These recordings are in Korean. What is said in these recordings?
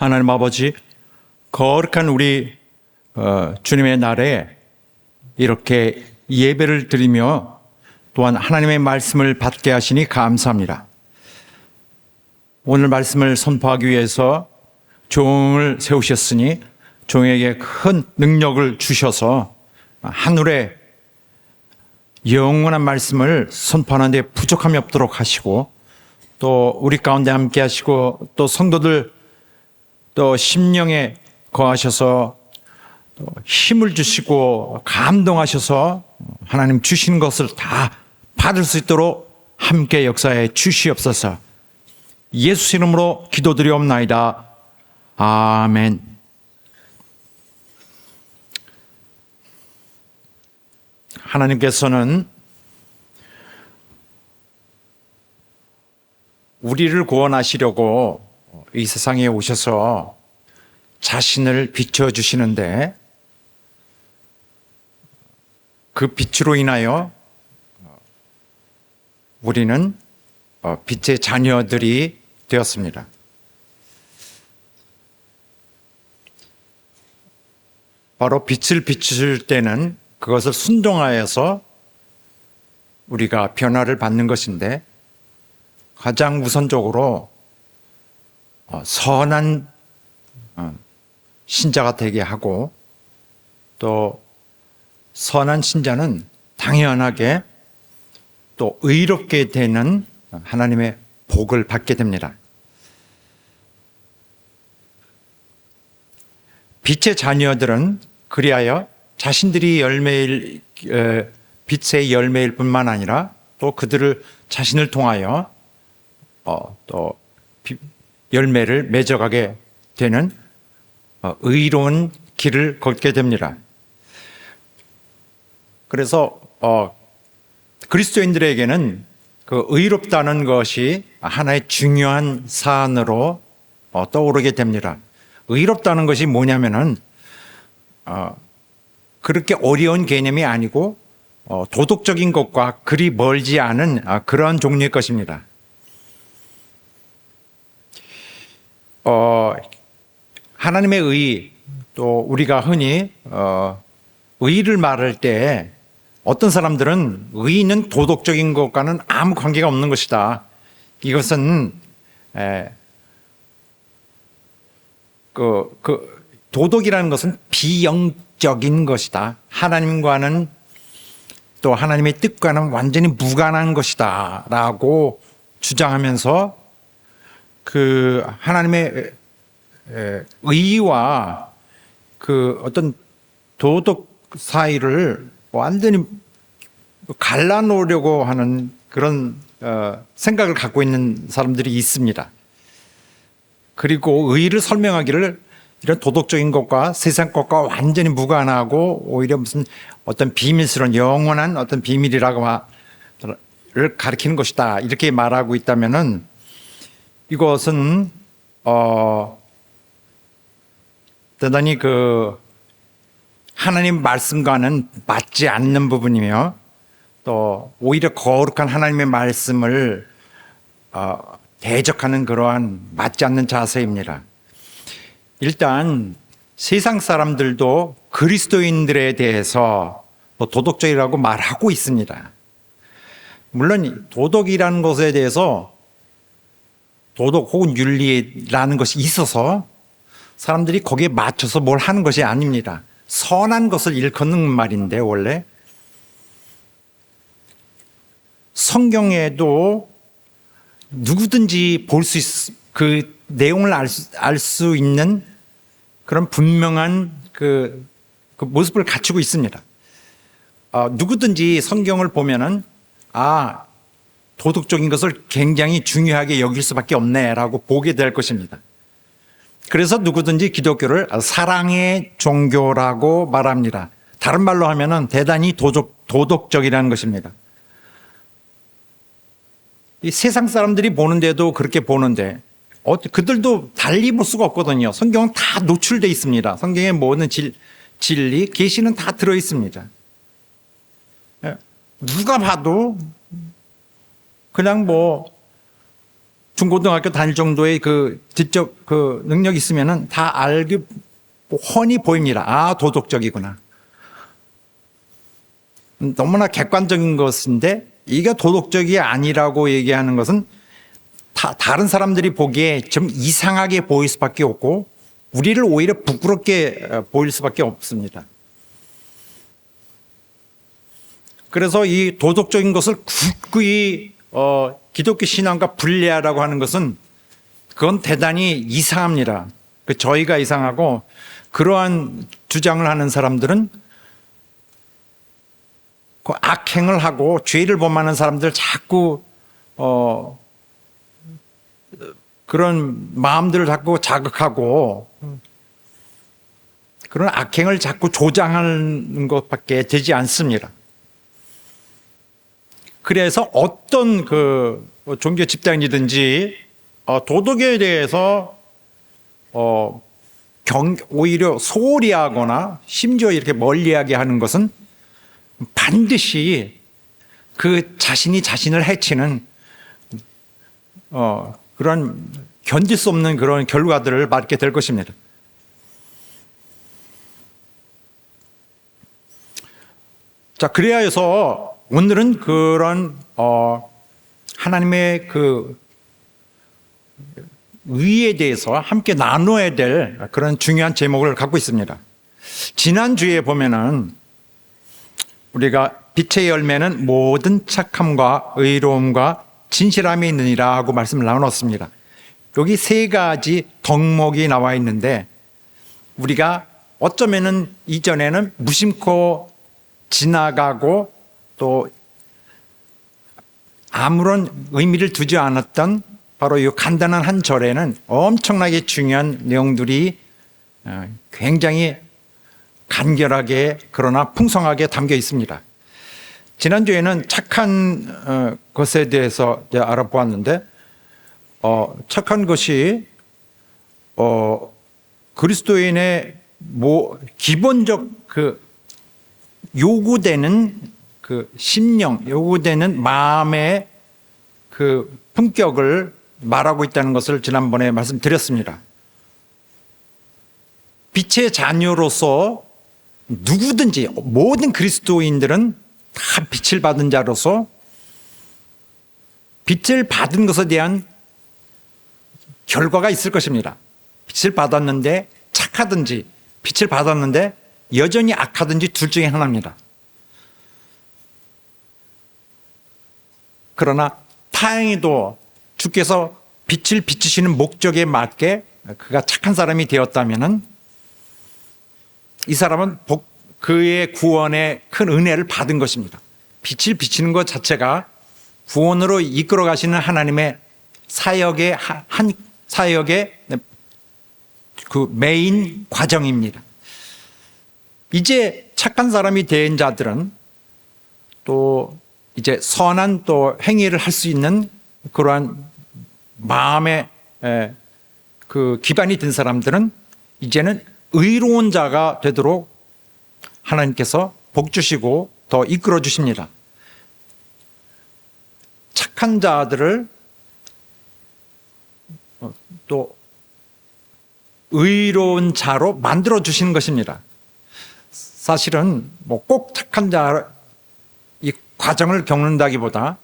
하나님 아버지, 거룩한 우리 주님의 날에 이렇게 예배를 드리며 또한 하나님의 말씀을 받게 하시니 감사합니다. 오늘 말씀을 선포하기 위해서 종을 세우셨으니 종에게 큰 능력을 주셔서 하늘에 영원한 말씀을 선포하는 데 부족함이 없도록 하시고, 또 우리 가운데 함께 하시고, 또 성도들 또 심령에 거하셔서 힘을 주시고 감동하셔서 하나님 주신 것을 다 받을 수 있도록 함께 역사해 주시옵소서. 예수 이름으로 기도드리옵나이다. 아멘. 하나님께서는 우리를 구원하시려고 이 세상에 오셔서 자신을 비춰주시는데, 그 빛으로 인하여 우리는 빛의 자녀들이 되었습니다. 바로 빛을 비출 때는 그것을 순종하여서 우리가 변화를 받는 것인데, 가장 우선적으로 선한 신자가 되게 하고, 또 선한 신자는 당연하게 또 의롭게 되는 하나님의 복을 받게 됩니다. 빛의 자녀들은 그리하여 자신들이 빛의 열매일 뿐만 아니라 또 그들을 자신을 통하여 또 열매를 맺어가게 되는 의로운 길을 걷게 됩니다. 그래서 그리스도인들에게는 그 의롭다는 것이 하나의 중요한 사안으로 떠오르게 됩니다. 의롭다는 것이 뭐냐면은 그렇게 어려운 개념이 아니고 도덕적인 것과 그리 멀지 않은 그러한 종류의 것입니다. 하나님의 의, 또 우리가 흔히 의를 말할 때 어떤 사람들은 의는 도덕적인 것과는 아무 관계가 없는 것이다. 이것은 도덕이라는 것은 비영적인 것이다. 하나님과는, 또 하나님의 뜻과는 완전히 무관한 것이다 라고 주장하면서 그 하나님의 의와 그 어떤 도덕 사이를 완전히 갈라놓으려고 하는 그런 생각을 갖고 있는 사람들이 있습니다. 그리고 의를 설명하기를 이런 도덕적인 것과 세상 것과 완전히 무관하고 오히려 무슨 어떤 비밀스러운 영원한 어떤 비밀이라고 를 가리키는 것이다, 이렇게 말하고 있다면은 이것은 대단히 그 하나님 말씀과는 맞지 않는 부분이며, 또 오히려 거룩한 하나님의 말씀을 대적하는 그러한 맞지 않는 자세입니다. 일단 세상 사람들도 그리스도인들에 대해서 도덕적이라고 말하고 있습니다. 물론 도덕이라는 것에 대해서 도덕 혹은 윤리라는 것이 있어서 사람들이 거기에 맞춰서 뭘 하는 것이 아닙니다. 선한 것을 일컫는 말인데, 원래 성경에도 누구든지 볼 수 그 내용을 알 수 있는 그런 분명한 그 모습을 갖추고 있습니다. 누구든지 성경을 보면은 도덕적인 것을 굉장히 중요하게 여길 수밖에 없네라고 보게 될 것입니다. 그래서 누구든지 기독교를 사랑의 종교라고 말합니다. 다른 말로 하면은 대단히 도덕적이라는 것입니다. 이 세상 사람들이 보는데도 그렇게 보는데 그들도 달리 볼 수가 없거든요. 성경은 다 노출되어 있습니다. 성경의 모든 진리, 계시는 다 들어 있습니다. 누가 봐도 그냥 중고등학교 다닐 정도의 그 지적 그 능력이 있으면은 다 알기 훤히 보입니다. 아, 도덕적이구나. 너무나 객관적인 것인데 이게 도덕적이 아니라고 얘기하는 것은 다른 사람들이 보기에 좀 이상하게 보일 수밖에 없고 우리를 오히려 부끄럽게 보일 수밖에 없습니다. 그래서 이 도덕적인 것을 굳이 기독교 신앙과 분리하라고 하는 것은 그건 대단히 이상합니다. 저희가 이상하고 그러한 주장을 하는 사람들은 그 악행을 하고 죄를 범하는 사람들 자꾸 그런 마음들을 자꾸 자극하고 그런 악행을 자꾸 조장하는 것밖에 되지 않습니다. 그래서 어떤 그 종교 집단이든지 도덕에 대해서 오히려 소홀히 하거나 심지어 이렇게 멀리하게 하는 것은 반드시 그 자신이 자신을 해치는 그런 견딜 수 없는 그런 결과들을 맞게 될 것입니다. 자, 그래야 해서 오늘은 그런 하나님의 그 의에 대해서 함께 나누어야 될 그런 중요한 제목을 갖고 있습니다. 지난주에 보면은 우리가 빛의 열매는 모든 착함과 의로움과 진실함이 있느니라 하고 말씀을 나눴습니다. 여기 세 가지 덕목이 나와 있는데 우리가 어쩌면은 이전에는 무심코 지나가고 또 아무런 의미를 두지 않았던 바로 이 간단한 한 절에는 엄청나게 중요한 내용들이 굉장히 간결하게 그러나 풍성하게 담겨 있습니다. 지난주에는 착한 것에 대해서 알아보았는데 착한 것이 그리스도인의 기본적 그 요구되는 그 심령, 요구되는 마음의 그 품격을 말하고 있다는 것을 지난번에 말씀드렸습니다. 빛의 자녀로서 누구든지 모든 그리스도인들은 다 빛을 받은 자로서 빛을 받은 것에 대한 결과가 있을 것입니다. 빛을 받았는데 착하든지 빛을 받았는데 여전히 악하든지 둘 중에 하나입니다. 그러나 다행히도 주께서 빛을 비추시는 목적에 맞게 그가 착한 사람이 되었다면은 이 사람은 그의 구원의 큰 은혜를 받은 것입니다. 빛을 비치는 것 자체가 구원으로 이끌어 가시는 하나님의 사역의 그 메인 과정입니다. 이제 착한 사람이 된 자들은 또 이제 선한 또 행위를 할 수 있는 그러한 마음의 그 기반이 된 사람들은 이제는 의로운 자가 되도록 하나님께서 복 주시고 더 이끌어 주십니다. 착한 자들을 또 의로운 자로 만들어 주시는 것입니다. 사실은 뭐 꼭 착한 자 이 과정을 겪는다기보다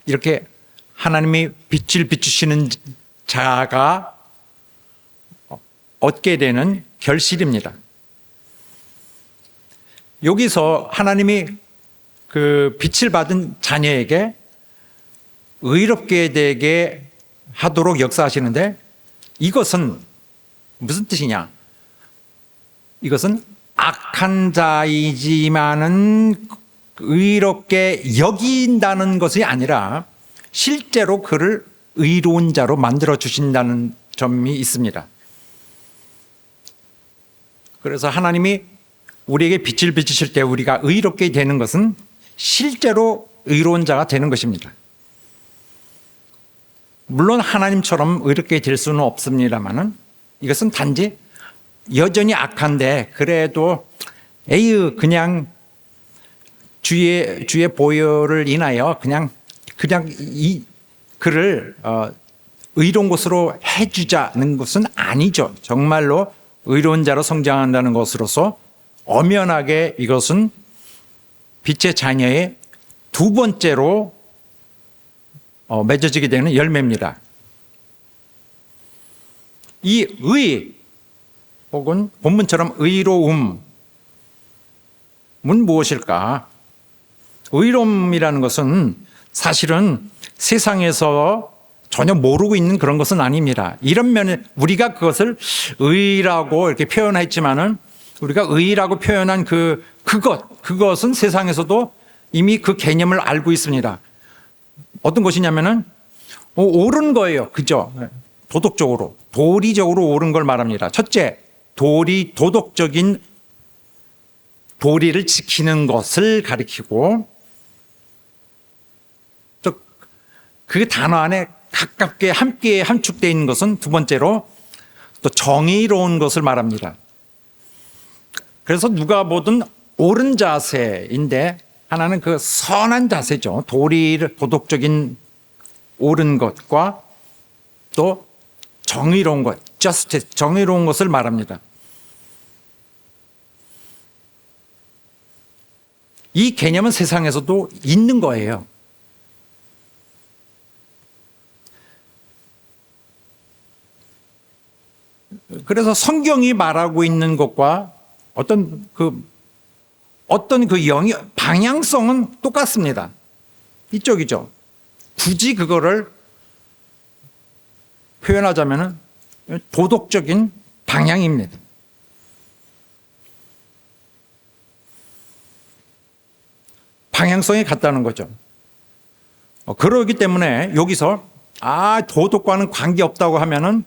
이렇게 하나님이 빛을 비추시는 자가 얻게 되는 결실입니다. 여기서 하나님이 그 빛을 받은 자녀에게 의롭게 되게 하도록 역사하시는데 이것은 무슨 뜻이냐? 이것은 악한 자이지만은 의롭게 여긴다는 것이 아니라 실제로 그를 의로운 자로 만들어 주신다는 점이 있습니다. 그래서 하나님이 우리에게 빛을 비추실 때 우리가 의롭게 되는 것은 실제로 의로운 자가 되는 것입니다. 물론 하나님처럼 의롭게 될 수는 없습니다만은 이것은 단지 여전히 악한데 그래도 그냥 주의 보혈을 인하여 그냥 이 그를 의로운 것으로 해주자는 것은 아니죠. 정말로 의로운 자로 성장한다는 것으로서 엄연하게 이것은 빛의 자녀의 두 번째로 맺어지게 되는 열매입니다. 이 의 혹은 본문처럼 의로움은 무엇일까? 의로움이라는 것은 사실은 세상에서 전혀 모르고 있는 그런 것은 아닙니다. 이런 면에 우리가 그것을 의라고 이렇게 표현했지만은 우리가 의라고 표현한 그것은 세상에서도 이미 그 개념을 알고 있습니다. 어떤 것이냐면은 옳은 거예요. 그죠? 도덕적으로, 도리적으로 옳은 걸 말합니다. 첫째, 도덕적인 도리를 지키는 것을 가리키고 또 그 단어 안에 가깝게 함께 함축되어 있는 것은 두 번째로 또 정의로운 것을 말합니다. 그래서 누가 보든 옳은 자세인데 하나는 그 선한 자세죠. 도덕적인 옳은 것과 또 정의로운 것, justice, 정의로운 것을 말합니다. 이 개념은 세상에서도 있는 거예요. 그래서 성경이 말하고 있는 것과 어떤 그 방향성은 똑같습니다. 이쪽이죠. 굳이 그거를 표현하자면 도덕적인 방향입니다. 방향성이 같다는 거죠. 그러기 때문에 여기서 도덕과는 관계없다고 하면은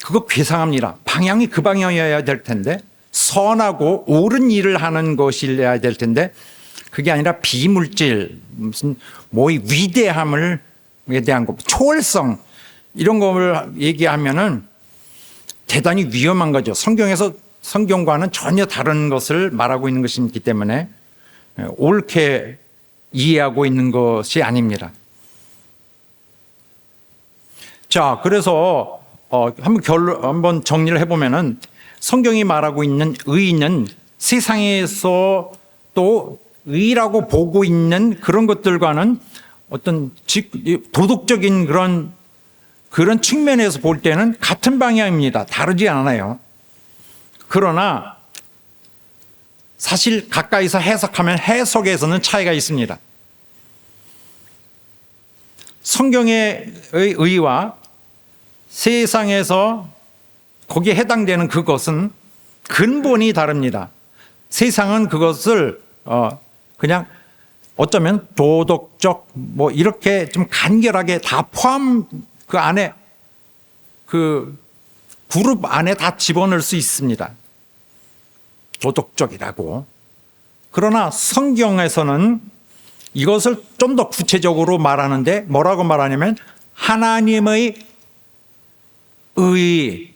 그거 괴상합니다. 방향이 그 방향이어야 될 텐데 선하고 옳은 일을 하는 것이어야 될 텐데 그게 아니라 비물질 무슨 위대함에 대한 것, 초월성 이런 걸 얘기하면은 대단히 위험한 거죠. 성경과는 전혀 다른 것을 말하고 있는 것이기 때문에 옳게 이해하고 있는 것이 아닙니다. 자, 그래서 한번 정리를 해보면은 성경이 말하고 있는 의는 세상에서 또 의라고 보고 있는 그런 것들과는 어떤 도덕적인 그런 측면에서 볼 때는 같은 방향입니다. 다르지 않아요. 그러나 사실 가까이서 해석하면 해석에서는 차이가 있습니다. 성경의 의와 세상에서 거기에 해당되는 그것은 근본이 다릅니다. 세상은 그것을 그냥 어쩌면 도덕적 이렇게 좀 간결하게 다 포함 그 안에 그 그룹 안에 다 집어넣을 수 있습니다. 도덕적이라고. 그러나 성경에서는 이것을 좀 더 구체적으로 말하는데 뭐라고 말하냐면 하나님의 의,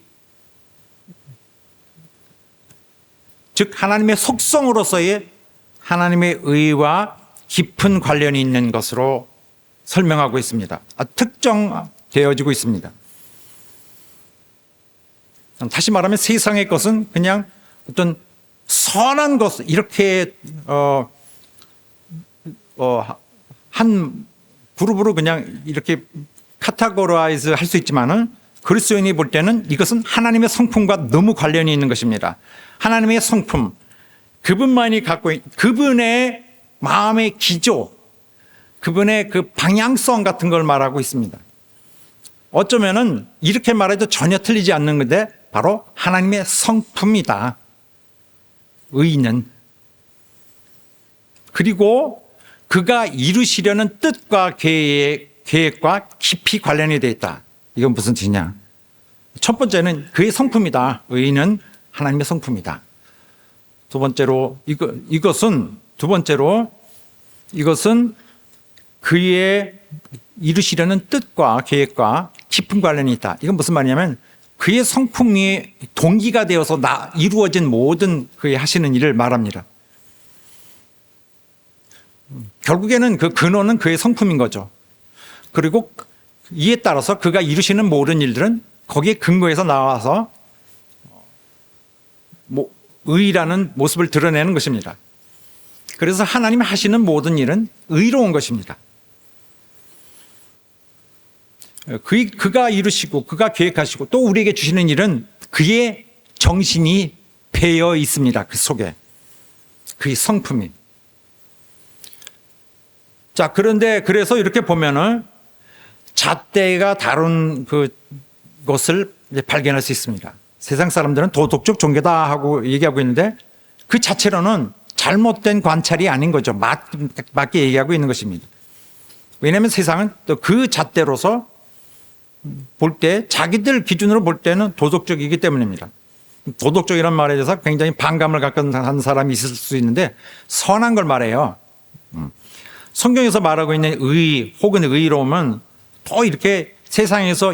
즉 하나님의 속성으로서의 하나님의 의와 깊은 관련이 있는 것으로 설명하고 있습니다. 특정되어지고 있습니다. 다시 말하면 세상의 것은 그냥 어떤 선한 것 이렇게 한 그룹으로 그냥 이렇게 카테고라이즈 할 수 있지만은 그리스도인이 볼 때는 이것은 하나님의 성품과 너무 관련이 있는 것입니다. 하나님의 성품, 그분만이 갖고 있는 그분의 마음의 기조, 그분의 그 방향성 같은 걸 말하고 있습니다. 어쩌면은 이렇게 말해도 전혀 틀리지 않는 건데 바로 하나님의 성품이다. 의는. 그리고 그가 이루시려는 뜻과 계획과 깊이 관련이 되어 있다. 이건 무슨 뜻이냐? 첫 번째는 그의 성품이다. 의는 하나님의 성품이다. 두 번째로 이것은 그의 이루시려는 뜻과 계획과 깊은 관련이 있다. 이건 무슨 말이냐면 그의 성품이 동기가 되어서 이루어진 모든 그의 하시는 일을 말합니다. 결국에는 그 근원은 그의 성품인 거죠. 그리고 이에 따라서 그가 이루시는 모든 일들은 거기에 근거해서 나와서 의라는 모습을 드러내는 것입니다. 그래서 하나님이 하시는 모든 일은 의로운 것입니다. 그가 이루시고 그가 계획하시고 또 우리에게 주시는 일은 그의 정신이 배어 있습니다. 그 속에 그의 성품이. 자, 그런데 그래서 이렇게 보면은 잣대가 다룬 것을 발견할 수 있습니다. 세상 사람들은 도덕적 종교다 하고 얘기하고 있는데 그 자체로는 잘못된 관찰이 아닌 거죠. 맞게 얘기하고 있는 것입니다. 왜냐하면 세상은 또 그 잣대로서 볼 때 자기들 기준으로 볼 때는 도덕적이기 때문입니다. 도덕적이라는 말에 대해서 굉장히 반감을 갖고 하는 사람이 있을 수 있는데 선한 걸 말해요. 성경에서 말하고 있는 의 혹은 의로움은 더 이렇게 세상에서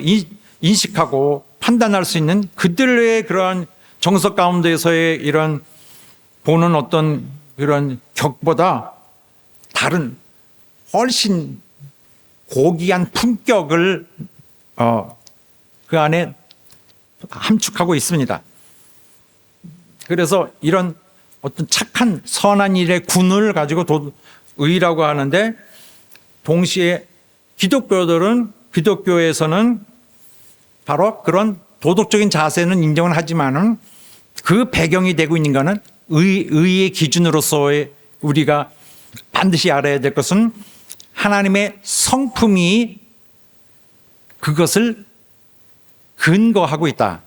인식하고 판단할 수 있는 그들의 그러한 정석 가운데서의 이런 보는 어떤 그런 격보다 다른 훨씬 고귀한 품격을 그 안에 함축하고 있습니다. 그래서 이런 어떤 착한 선한 일의 군을 가지고 의라고 하는데 동시에 기독교에서는 바로 그런 도덕적인 자세는 인정을 하지만은 그 배경이 되고 있는 것은 의의 기준으로서의 우리가 반드시 알아야 될 것은 하나님의 성품이 그것을 근거하고 있다.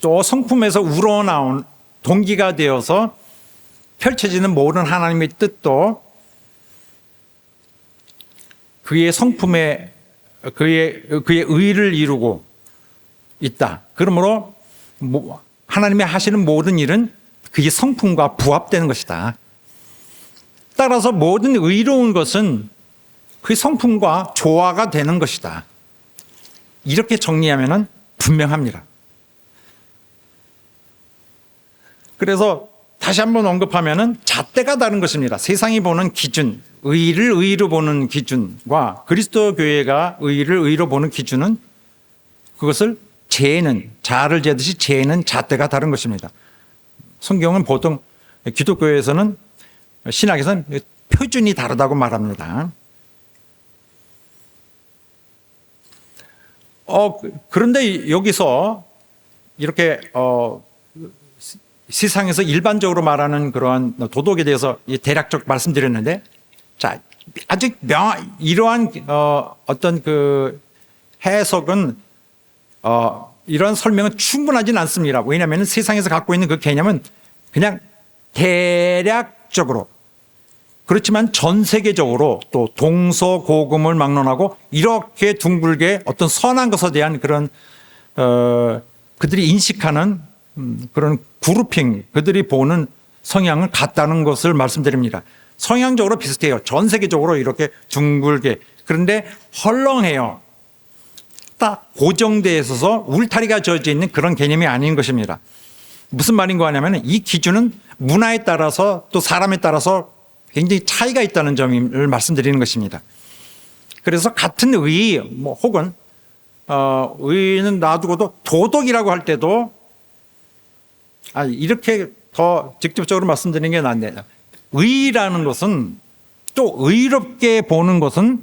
또 성품에서 우러나온 동기가 되어서 펼쳐지는 모든 하나님의 뜻도 그의 성품에 그의 의를 이루고 있다. 그러므로 하나님이 하시는 모든 일은 그의 성품과 부합되는 것이다. 따라서 모든 의로운 것은 그의 성품과 조화가 되는 것이다. 이렇게 정리하면 분명합니다. 그래서 다시 한번 언급하면 잣대가 다른 것입니다. 세상이 보는 기준, 의를 의로 보는 기준과 그리스도 교회가 의를 의로 보는 기준은 그것을 자를 재듯이 재는 잣대가 다른 것입니다. 성경은 보통 기독교에서는 신학에서는 표준이 다르다고 말합니다. 그런데 여기서 이렇게 세상에서 일반적으로 말하는 그러한 도덕에 대해서 대략적 말씀드렸는데, 자, 아직 이러한 어떤 그 해석은 이런 설명은 충분하진 않습니다. 왜냐하면 세상에서 갖고 있는 그 개념은 그냥 대략적으로, 그렇지만 전 세계적으로 또 동서고금을 막론하고 이렇게 둥글게 어떤 선한 것에 대한 그런 그들이 인식하는 그런 그룹핑, 그들이 보는 성향은 같다는 것을 말씀드립니다. 성향적으로 비슷해요. 전 세계적으로 이렇게 둥글게. 그런데 헐렁해요. 딱 고정되어 있어서 울타리가 지어져 있는 그런 개념이 아닌 것입니다. 무슨 말인가 하냐면 이 기준은 문화에 따라서 또 사람에 따라서 굉장히 차이가 있다는 점을 말씀드리는 것입니다. 그래서 같은 의 혹은 의는 놔두고도 도덕이라고 할 때도 이렇게 더 직접적으로 말씀드리는 게 낫네요. 의라는 것은 또 의롭게 보는 것은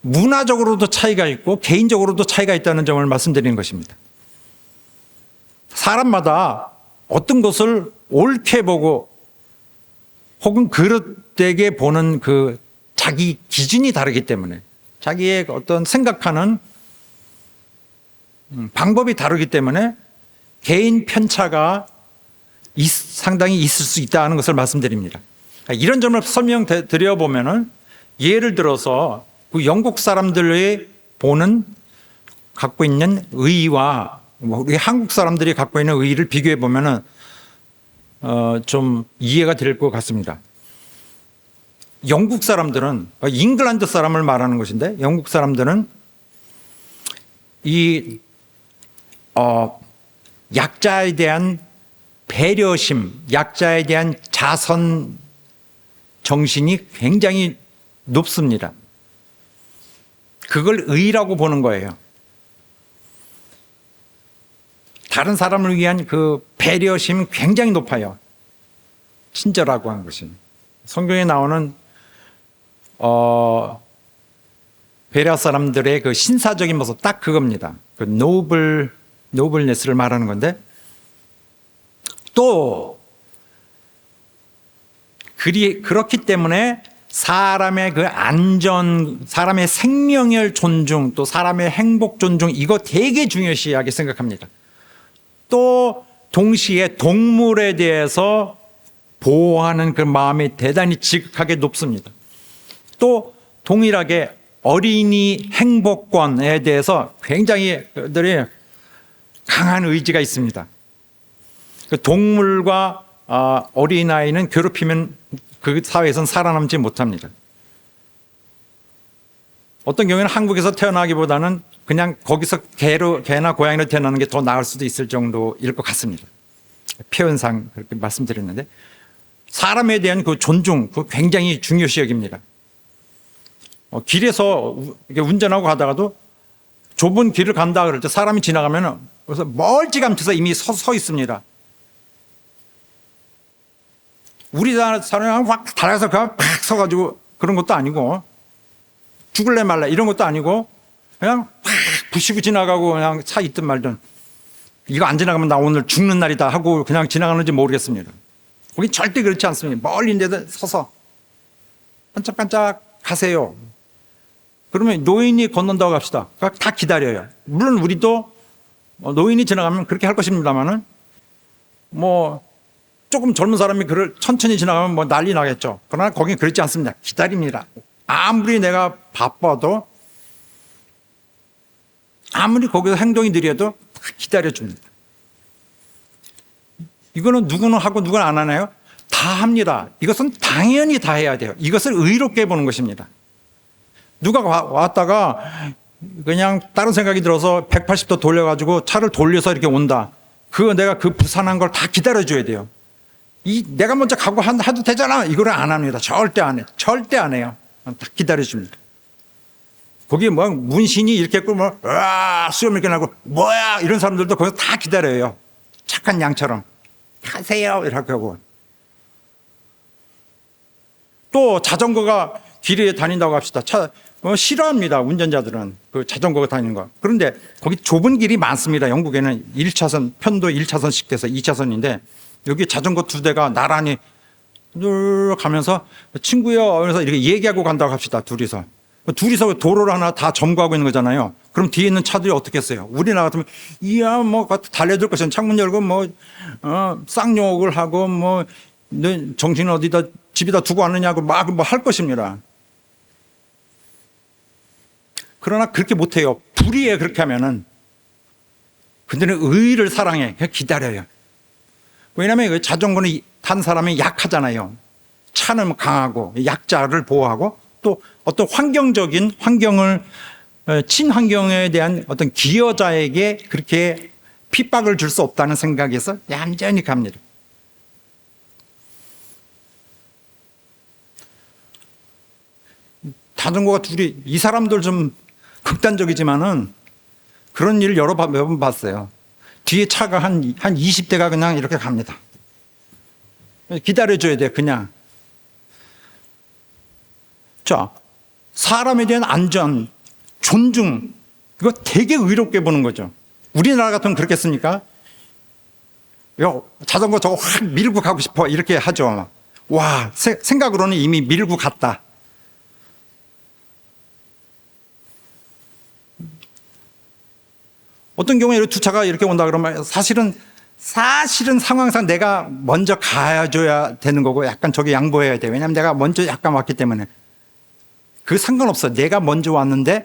문화적으로도 차이가 있고 개인적으로도 차이가 있다는 점을 말씀드리는 것입니다. 사람마다 어떤 것을 옳게 보고 혹은 그릇되게 보는 그 자기 기준이 다르기 때문에 자기의 어떤 생각하는 방법이 다르기 때문에 개인 편차가 상당히 있을 수 있다는 것을 말씀드립니다. 이런 점을 설명드려 보면은 예를 들어서 그 영국 사람들의 갖고 있는 의와 우리 한국 사람들이 갖고 있는 의를 비교해 보면은 좀 이해가 될 것 같습니다. 영국 사람들은 잉글랜드 사람을 말하는 것인데 영국 사람들은 이 약자에 대한 배려심, 약자에 대한 자선 정신이 굉장히 높습니다. 그걸 의라고 보는 거예요. 다른 사람을 위한 그 배려심이 굉장히 높아요. 친절하고 한 것이. 성경에 나오는 베레아 사람들의 그 신사적인 모습 딱 그겁니다. 그 노블네스를 말하는 건데, 또 그렇기 때문에 사람의 그 안전, 사람의 생명을 존중, 또 사람의 행복 존중, 이거 되게 중요시하게 생각합니다. 또 동시에 동물에 대해서 보호하는 그 마음이 대단히 지극하게 높습니다. 또 동일하게 어린이 행복권에 대해서 굉장히 그들이 강한 의지가 있습니다. 그 동물과 어린아이는 괴롭히면 그 사회에서는 살아남지 못합니다. 어떤 경우에는 한국에서 태어나기보다는 그냥 거기서 개나 고양이로 태어나는 게 더 나을 수도 있을 정도일 것 같습니다. 표현상 그렇게 말씀드렸는데, 사람에 대한 그 존중, 그 굉장히 중요시 여깁니다. 길에서 운전하고 가다가도 좁은 길을 간다 그럴 때 사람이 지나가면 그래서 멀찌감치서 이미 서 있습니다. 우리나라 사람이 확 달아서 그냥 팍 서가지고 그런 것도 아니고, 죽을래 말래 이런 것도 아니고, 그냥 팍 부시고 지나가고 그냥 차 있든 말든, 이거 안 지나가면 나 오늘 죽는 날이다 하고 그냥 지나가는지 모르겠습니다. 거기 절대 그렇지 않습니다. 멀리 있는데도 서서 반짝반짝 가세요. 그러면 노인이 건넌다고 합시다. 다 기다려요. 물론 우리도 노인이 지나가면 그렇게 할 것입니다만은, 뭐 조금 젊은 사람이 그를 천천히 지나가면 뭐 난리 나겠죠. 그러나 거긴 그렇지 않습니다. 기다립니다. 아무리 내가 바빠도, 아무리 거기서 행동이 느려도 다 기다려줍니다. 이거는 누구는 하고 누구는 안 하나요? 다 합니다. 이것은 당연히 다 해야 돼요. 이것을 의롭게 보는 것입니다. 누가 왔다가 그냥 다른 생각이 들어서 180도 돌려가지고 차를 돌려서 이렇게 온다. 내가 그 부산한 걸 다 기다려줘야 돼요. 내가 먼저 가고 해도 되잖아. 이거를 안 합니다. 절대 안 해요. 절대 안 해요. 다 기다려줍니다. 거기 뭐 문신이 이렇게 있고 수염 이렇게 나고 뭐야 이런 사람들도 거기서 다 기다려요. 착한 양처럼 가세요 이렇게 하고. 또 자전거가 길에 다닌다고 합시다. 싫어합니다. 운전자들은 그 자전거가 다니는 거. 그런데 거기 좁은 길이 많습니다. 영국에는 1차선 편도 1차선씩 돼서 2차선인데 여기 자전거 2대가 나란히 가면서 친구요 그래서 이렇게 얘기하고 간다고 합시다. 둘이서 도로를 하나 다 점거하고 있는 거잖아요. 그럼 뒤에 있는 차들이 어떻게 했어요? 우리나라 같으면 이야 뭐 달려들 것은 창문 열고 뭐 쌍욕을 하고 뭐 정신 어디다 집에다 두고 왔느냐고 막 뭐 할 것입니다. 그러나 그렇게 못해요. 불의해. 그렇게 하면은. 그들은 의를 사랑해. 기다려요. 왜냐하면 자전거는 탄 사람이 약하잖아요. 차는 강하고 약자를 보호하고 또 어떤 환경을 친환경에 대한 어떤 기여자에게 그렇게 핍박을 줄 수 없다는 생각에서 얌전히 갑니다. 자전거가 둘이, 이 사람들 좀 극단적이지만은 그런 일을 몇 번 봤어요. 뒤에 차가 한 20대가 그냥 이렇게 갑니다. 기다려줘야 돼요, 그냥. 자, 사람에 대한 안전, 존중, 이거 되게 의롭게 보는 거죠. 우리나라 같으면 그렇겠습니까? 자전거 저거 확 밀고 가고 싶어. 이렇게 하죠. 와, 생각으로는 이미 밀고 갔다. 어떤 경우에 두 차가 이렇게 온다 그러면 사실은 상황상 내가 먼저 가줘야 되는 거고 약간 저기 양보해야 돼. 왜냐하면 내가 먼저 약간 왔기 때문에. 그 상관없어. 내가 먼저 왔는데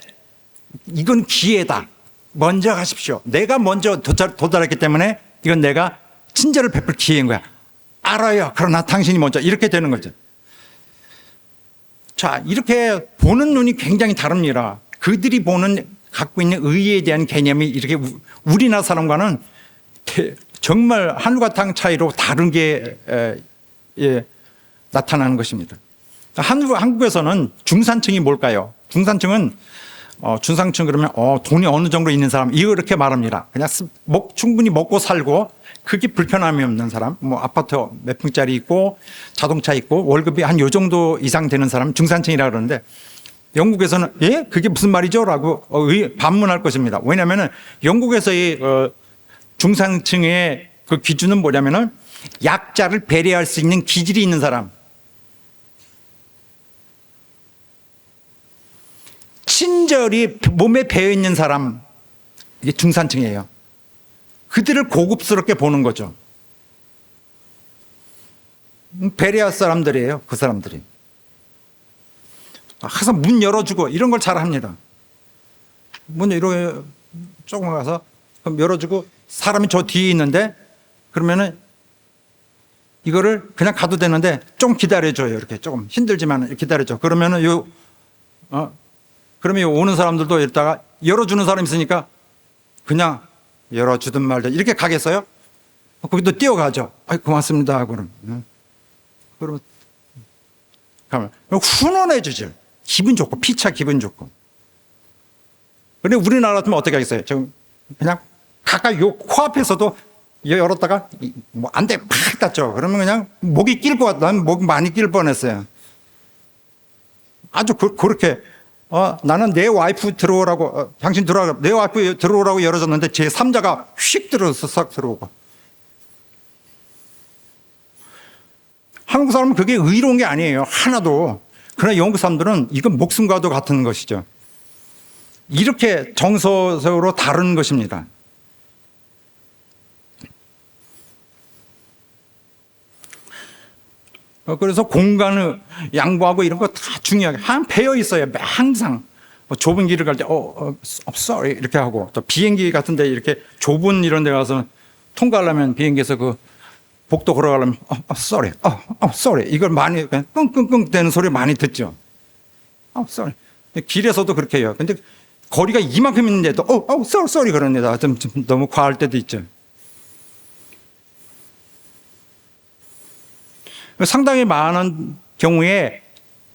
이건 기회다. 먼저 가십시오. 내가 먼저 도달했기 때문에 이건 내가 친절을 베풀 기회인 거야. 알아요. 그러나 당신이 먼저. 이렇게 되는 거죠. 자, 이렇게 보는 눈이 굉장히 다릅니다. 그들이 갖고 있는 의에 대한 개념이 이렇게 우리나라 사람과는 정말 하늘과 땅 차이로 다른 게 나타나는 것입니다. 한국에서는 중산층이 뭘까요? 중산층은 중상층 그러면 돈이 어느 정도 있는 사람 이렇게 말합니다. 그냥 충분히 먹고 살고 크게 불편함이 없는 사람, 뭐 아파트 몇 평짜리 있고 자동차 있고 월급이 한 요 정도 이상 되는 사람 중산층이라 그러는데 영국에서는 그게 무슨 말이죠? 라고 반문할 것입니다. 왜냐하면 영국에서의 중산층의 그 기준은 뭐냐면은 약자를 배려할 수 있는 기질이 있는 사람, 친절히 몸에 배어 있는 사람, 이게 중산층이에요. 그들을 고급스럽게 보는 거죠. 배려할 사람들이에요, 그 사람들이. 항상 문 열어주고 이런 걸 잘합니다. 문 이렇게 조금 가서 그럼 열어주고 사람이 저 뒤에 있는데 그러면은 이거를 그냥 가도 되는데 좀 기다려줘요. 이렇게 조금 힘들지만 기다려줘. 그러면은 그러면 오는 사람들도 이따가 열어주는 사람이 있으니까 그냥 열어주든 말든 이렇게 가겠어요? 거기도 뛰어가죠. 고맙습니다. 그러면 가면 훈훈해 주죠. 기분 좋고 피차 기분 좋고. 그런데 우리나라 같으면 어떻게 하겠어요? 그냥 가까이 요 코앞에서도 열었다가 뭐 안 돼, 팍 닫죠. 그러면 그냥 목이 낄 것 같다. 난 목 많이 낄 뻔했어요. 아주 그렇게 나는 내 와이프 들어오라고 당신 들어오라고 내 와이프 들어오라고 열어줬는데 제 3자가 휙 들어서 싹 들어오고. 한국 사람은 그게 의로운 게 아니에요. 하나도. 그러나 영국 사람들은 이건 목숨과도 같은 것이죠. 이렇게 정서적으로 다른 것입니다. 그래서 공간을 양보하고 이런 거 다 중요하게 배어 있어요. 항상 좁은 길을 갈 때 sorry 이렇게 하고 또 비행기 같은데 이렇게 좁은 이런 데 가서 통과하려면 비행기에서 그 복도 걸어가려면 sorry sorry 이걸 많이 끙끙끙 대는 소리 많이 듣죠. sorry 길에서도 그렇게 해요. 근데 거리가 이만큼 있는데도 sorry 그럽니다. 좀 너무 과할 때도 있죠. 상당히 많은 경우에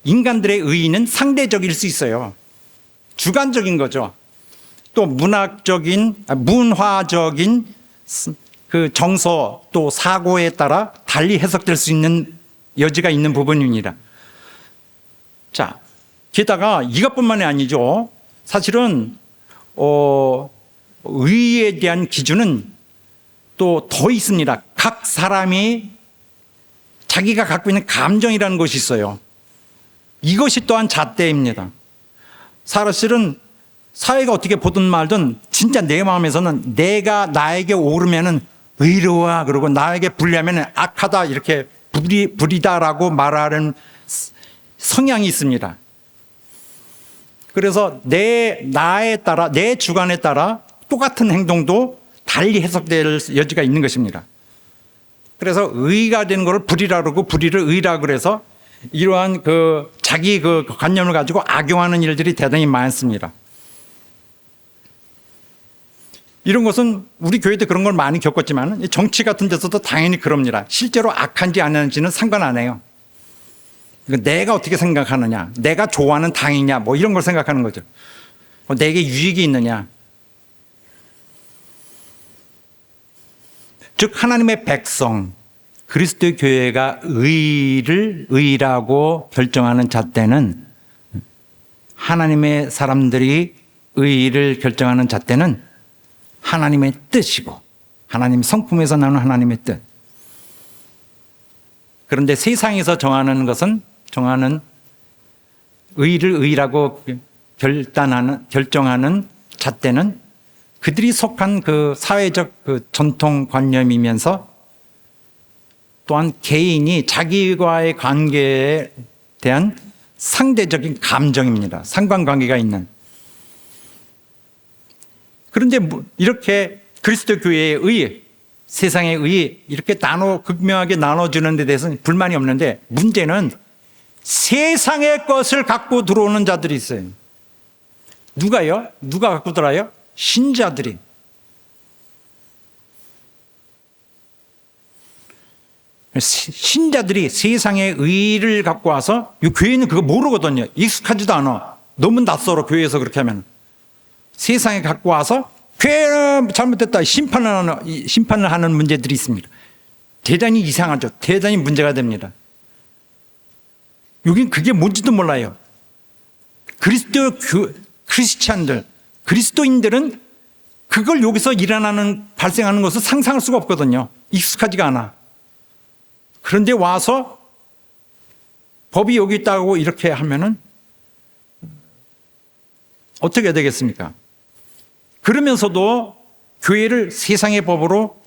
인간들의 의의는 상대적일 수 있어요. 주관적인 거죠. 또 문화적인 그 정서 또 사고에 따라 달리 해석될 수 있는 여지가 있는 부분입니다. 자, 게다가 이것뿐만이 아니죠. 사실은 의의에 대한 기준은 또 더 있습니다. 각 사람이 자기가 갖고 있는 감정이라는 것이 있어요. 이것이 또한 잣대입니다. 사실은 사회가 어떻게 보든 말든 진짜 내 마음에서는 내가 나에게 오르면은 의로워 그러고 나에게 불리하면 악하다 이렇게 불이다라고 말하는 성향이 있습니다. 그래서 나에 따라 내 주관에 따라 똑같은 행동도 달리 해석될 여지가 있는 것입니다. 그래서 의가 되는 것을 불이라 그러고 불의를 의라 그래서 이러한 자기 관념을 가지고 악용하는 일들이 대단히 많습니다. 이런 것은 우리 교회도 그런 걸 많이 겪었지만 정치 같은 데서도 당연히 그럽니다. 실제로 악한지 안 하는지는 상관 안 해요. 내가 어떻게 생각하느냐, 내가 좋아하는 당이냐, 뭐 이런 걸 생각하는 거죠. 내게 유익이 있느냐. 즉 하나님의 백성, 그리스도의 교회가 의라고 결정하는 잣대는 하나님의 사람들이 의를 결정하는 잣대는 하나님의 뜻이고 하나님 성품에서 나오는 하나님의 뜻. 그런데 세상에서 정하는 의를 의라고 결정하는 잣대는 그들이 속한 그 사회적 전통관념이면서 또한 개인이 자기와의 관계에 대한 상대적인 감정입니다. 상관관계가 있는. 그런데 이렇게 그리스도 교회의 의, 세상의 의 이렇게 극명하게 나눠주는 데 대해서는 불만이 없는데 문제는 세상의 것을 갖고 들어오는 자들이 있어요. 누가요? 누가 갖고 들어와요? 신자들이. 신자들이 세상의 의를 갖고 와서 이 교회는 그거 모르거든요. 익숙하지도 않아. 너무 낯설어, 교회에서 그렇게 하면. 세상에 갖고 와서 교회는 잘못됐다 심판을 하는 문제들이 있습니다. 대단히 이상하죠. 대단히 문제가 됩니다. 여긴 그게 뭔지도 몰라요. 크리스찬들, 그리스도인들은 그걸 여기서 발생하는 것을 상상할 수가 없거든요. 익숙하지가 않아. 그런데 와서 법이 여기 있다고 이렇게 하면은 어떻게 되겠습니까? 그러면서도 교회를 세상의 법으로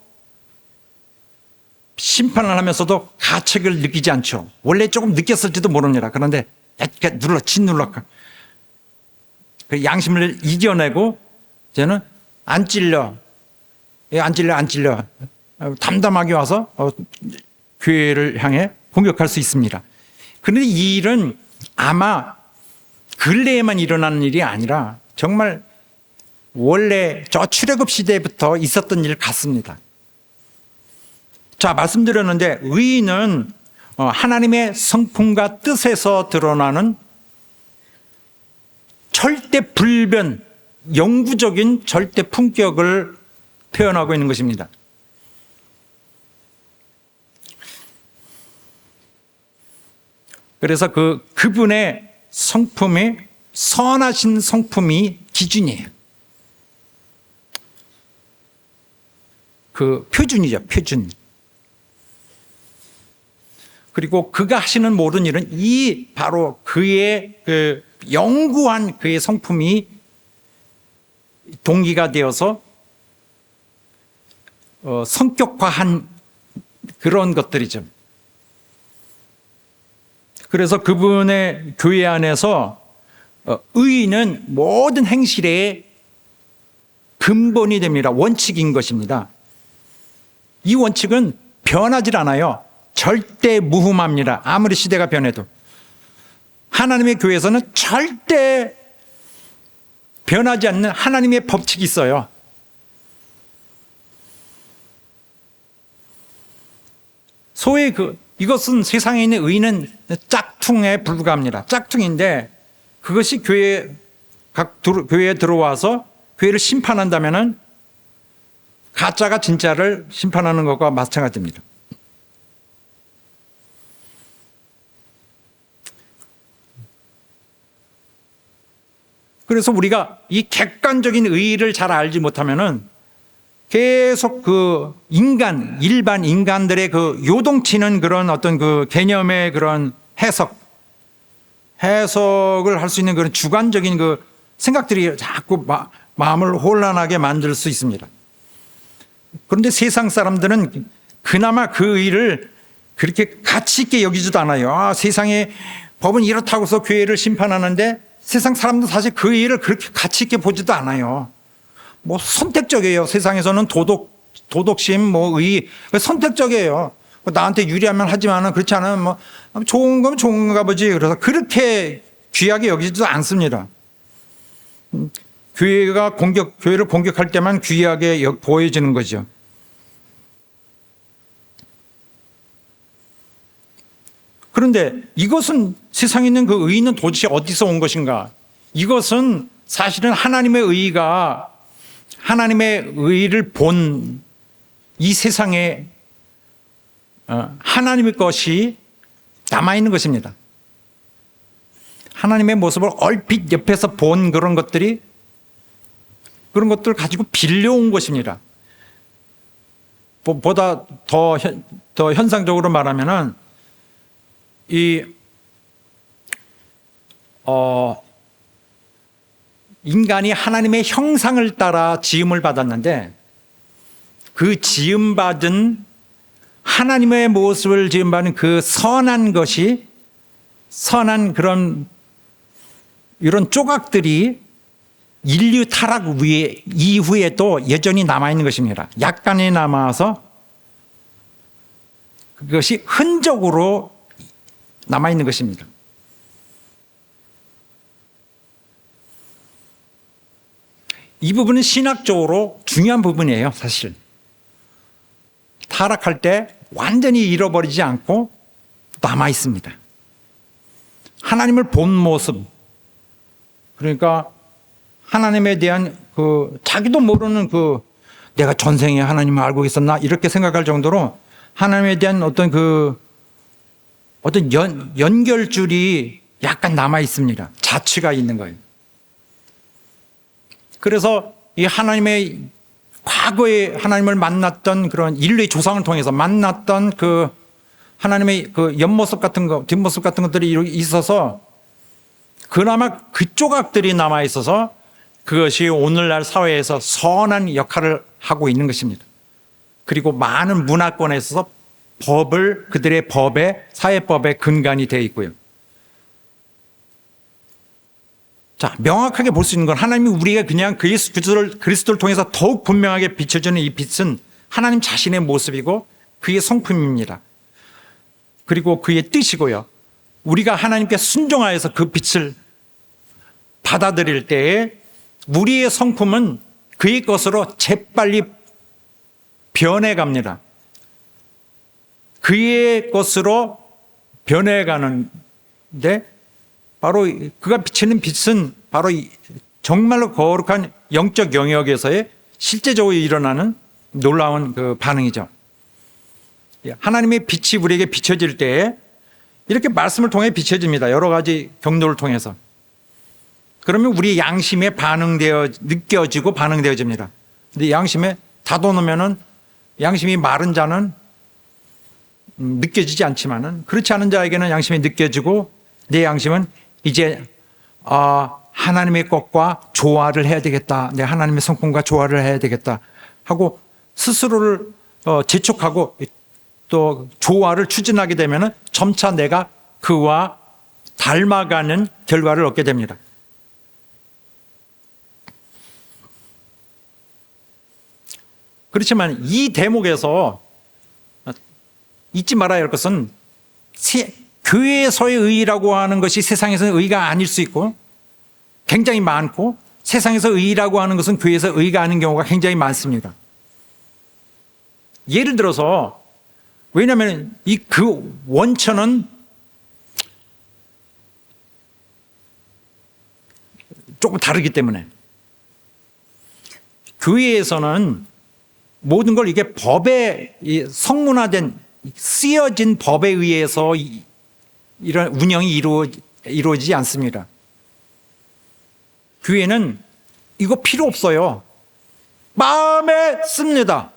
심판을 하면서도 가책을 느끼지 않죠. 원래 조금 느꼈을지도 모릅니다. 그런데 짓눌러 그 양심을 이겨내고 저는 안 찔려 담담하게 와서 교회를 향해 공격할 수 있습니다. 그런데 이 일은 아마 근래에만 일어나는 일이 아니라 정말 원래 저 출애굽 시대부터 있었던 일 같습니다. 자, 말씀드렸는데 의인은 하나님의 성품과 뜻에서 드러나는 절대 불변, 영구적인 절대 품격을 표현하고 있는 것입니다. 그래서 그분의 성품이 선하신 성품이 기준이에요. 그 표준이죠, 표준. 그리고 그가 하시는 모든 일은 바로 그의 영구한 그의 성품이 동기가 되어서 성격화한 그런 것들이죠. 그래서 그분의 교회 안에서 의의는 모든 행실의 근본이 됩니다. 원칙인 것입니다. 이 원칙은 변하질 않아요. 절대 무흠합니다. 아무리 시대가 변해도. 하나님의 교회에서는 절대 변하지 않는 하나님의 법칙이 있어요. 소위 이것은 세상에 있는 의인은 짝퉁에 불과합니다. 짝퉁인데 그것이 교회에 들어와서 교회를 심판한다면은 가짜가 진짜를 심판하는 것과 마찬가지입니다. 그래서 우리가 이 객관적인 의의를 잘 알지 못하면은 계속 일반 인간들의 요동치는 그런 어떤 개념의 그런 해석을 할 수 있는 그런 주관적인 생각들이 자꾸 마음을 혼란하게 만들 수 있습니다. 그런데 세상 사람들은 그나마 그 의의를 그렇게 가치 있게 여기지도 않아요. 세상의 법은 이렇다고서 교회를 심판하는데 세상 사람도 사실 그 의의를 그렇게 가치 있게 보지도 않아요. 선택적이에요. 세상에서는 도덕심, 의의 선택적이에요. 나한테 유리하면 하지만은 그렇지 않으면 좋은 거면 좋은가 보지. 그래서 그렇게 귀하게 여기지도 않습니다. 교회를 공격할 때만 귀하게 보여지는 거죠. 그런데 이것은 세상에 있는 그 의의는 도대체 어디서 온 것인가? 이것은 사실은 하나님의 의의를 본 이 세상에 하나님의 것이 남아있는 것입니다. 하나님의 모습을 얼핏 옆에서 본 그런 것들을 가지고 빌려온 것입니다. 보다 더 현상적으로 말하면은 인간이 하나님의 형상을 따라 지음을 받았는데 그 지음받은 하나님의 모습을 지음받은 그 선한 것이 선한 이런 조각들이 인류 타락 이후에도 여전히 남아있는 것입니다. 약간이 남아서 그것이 흔적으로 남아있는 것입니다. 이 부분은 신학적으로 중요한 부분이에요, 사실. 타락할 때 완전히 잃어버리지 않고 남아 있습니다. 하나님을 본 모습, 그러니까 하나님에 대한 자기도 모르는 내가 전생에 하나님을 알고 있었나 이렇게 생각할 정도로 하나님에 대한 어떤 연결줄이 약간 남아 있습니다. 자취가 있는 거예요. 그래서 이 하나님의 과거에 하나님을 만났던 그런 인류의 조상을 통해서 만났던 하나님의 옆모습 같은 거, 뒷모습 같은 것들이 있어서 그나마 그 조각들이 남아 있어서 그것이 오늘날 사회에서 선한 역할을 하고 있는 것입니다. 그리고 많은 문화권에 있어서 그들의 사회법의 근간이 되어 있고요. 자, 명확하게 볼 수 있는 건 하나님이 우리가 그냥 그리스도를 통해서 더욱 분명하게 비춰주는 이 빛은 하나님 자신의 모습이고 그의 성품입니다. 그리고 그의 뜻이고요. 우리가 하나님께 순종하여서 그 빛을 받아들일 때에 우리의 성품은 그의 것으로 재빨리 변해갑니다. 그의 것으로 변해가는데 바로 그가 비치는 빛은 바로 정말로 거룩한 영적 영역에서의 실제적으로 일어나는 놀라운 반응이죠. 하나님의 빛이 우리에게 비춰질 때에 이렇게 말씀을 통해 비춰집니다. 여러 가지 경로를 통해서. 그러면 우리 양심에 느껴지고 반응되어집니다. 근데 양심에 닫아놓으면은 양심이 마른 자는 느껴지지 않지만은 그렇지 않은 자에게는 양심이 느껴지고 내 양심은 이제 하나님의 것과 조화를 해야 되겠다. 내 하나님의 성품과 조화를 해야 되겠다 하고 스스로를 재촉하고 또 조화를 추진하게 되면은 점차 내가 그와 닮아가는 결과를 얻게 됩니다. 그렇지만 이 대목에서 잊지 말아야 할 것은 교회에서의 의라고 하는 것이 세상에서는 의가 아닐 수 있고 굉장히 많고 세상에서 의라고 하는 것은 교회에서 의가 아닌 경우가 굉장히 많습니다. 예를 들어서 왜냐하면 원천은 조금 다르기 때문에 교회에서는 모든 걸 이게 법에 성문화된 쓰여진 법에 의해서 이런 운영이 이루어지지 않습니다. 교회는 이거 필요 없어요. 마음에 씁니다.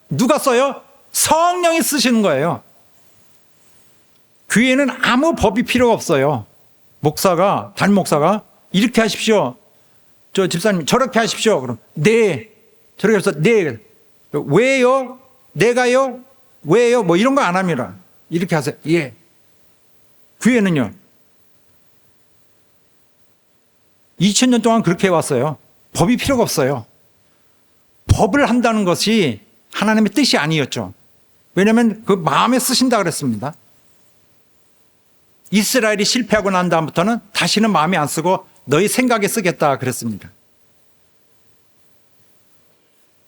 누가 써요? 성령이 쓰시는 거예요. 교회는 아무 법이 필요가 없어요. 담임 목사가 이렇게 하십시오. 저 집사님 저렇게 하십시오. 그럼 네. 저렇게 해서 네. 왜요? 내가요? 왜요? 뭐 이런 거 안 합니다. 이렇게 하세요. 예. 교회는요. 2000년 동안 그렇게 해왔어요. 법이 필요가 없어요. 법을 한다는 것이 하나님의 뜻이 아니었죠. 왜냐하면 그 마음에 쓰신다 그랬습니다. 이스라엘이 실패하고 난 다음부터는 다시는 마음에 안 쓰고 너희 생각에 쓰겠다 그랬습니다.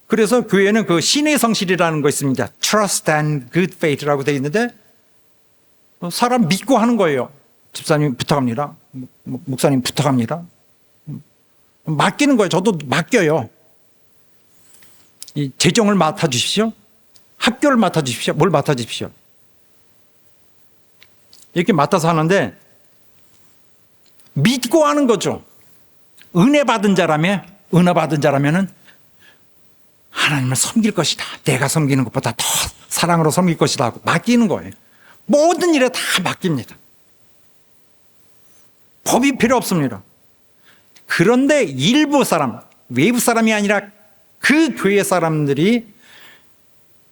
그래서 교회는 신의 성실이라는 거 있습니다. Trust and good faith라고 되어 있는데 사람 믿고 하는 거예요. 집사님 부탁합니다. 목사님 부탁합니다. 맡기는 거예요. 저도 맡겨요. 이 재정을 맡아주십시오. 학교를 맡아주십시오. 뭘 맡아주십시오. 이렇게 맡아서 하는데 믿고 하는 거죠. 은혜 받은 자라면은 하나님을 섬길 것이다. 내가 섬기는 것보다 더 사랑으로 섬길 것이다 하고 맡기는 거예요. 모든 일에 다 맡깁니다. 법이 필요 없습니다. 그런데 일부 사람, 외부 사람이 아니라 그 교회 사람들이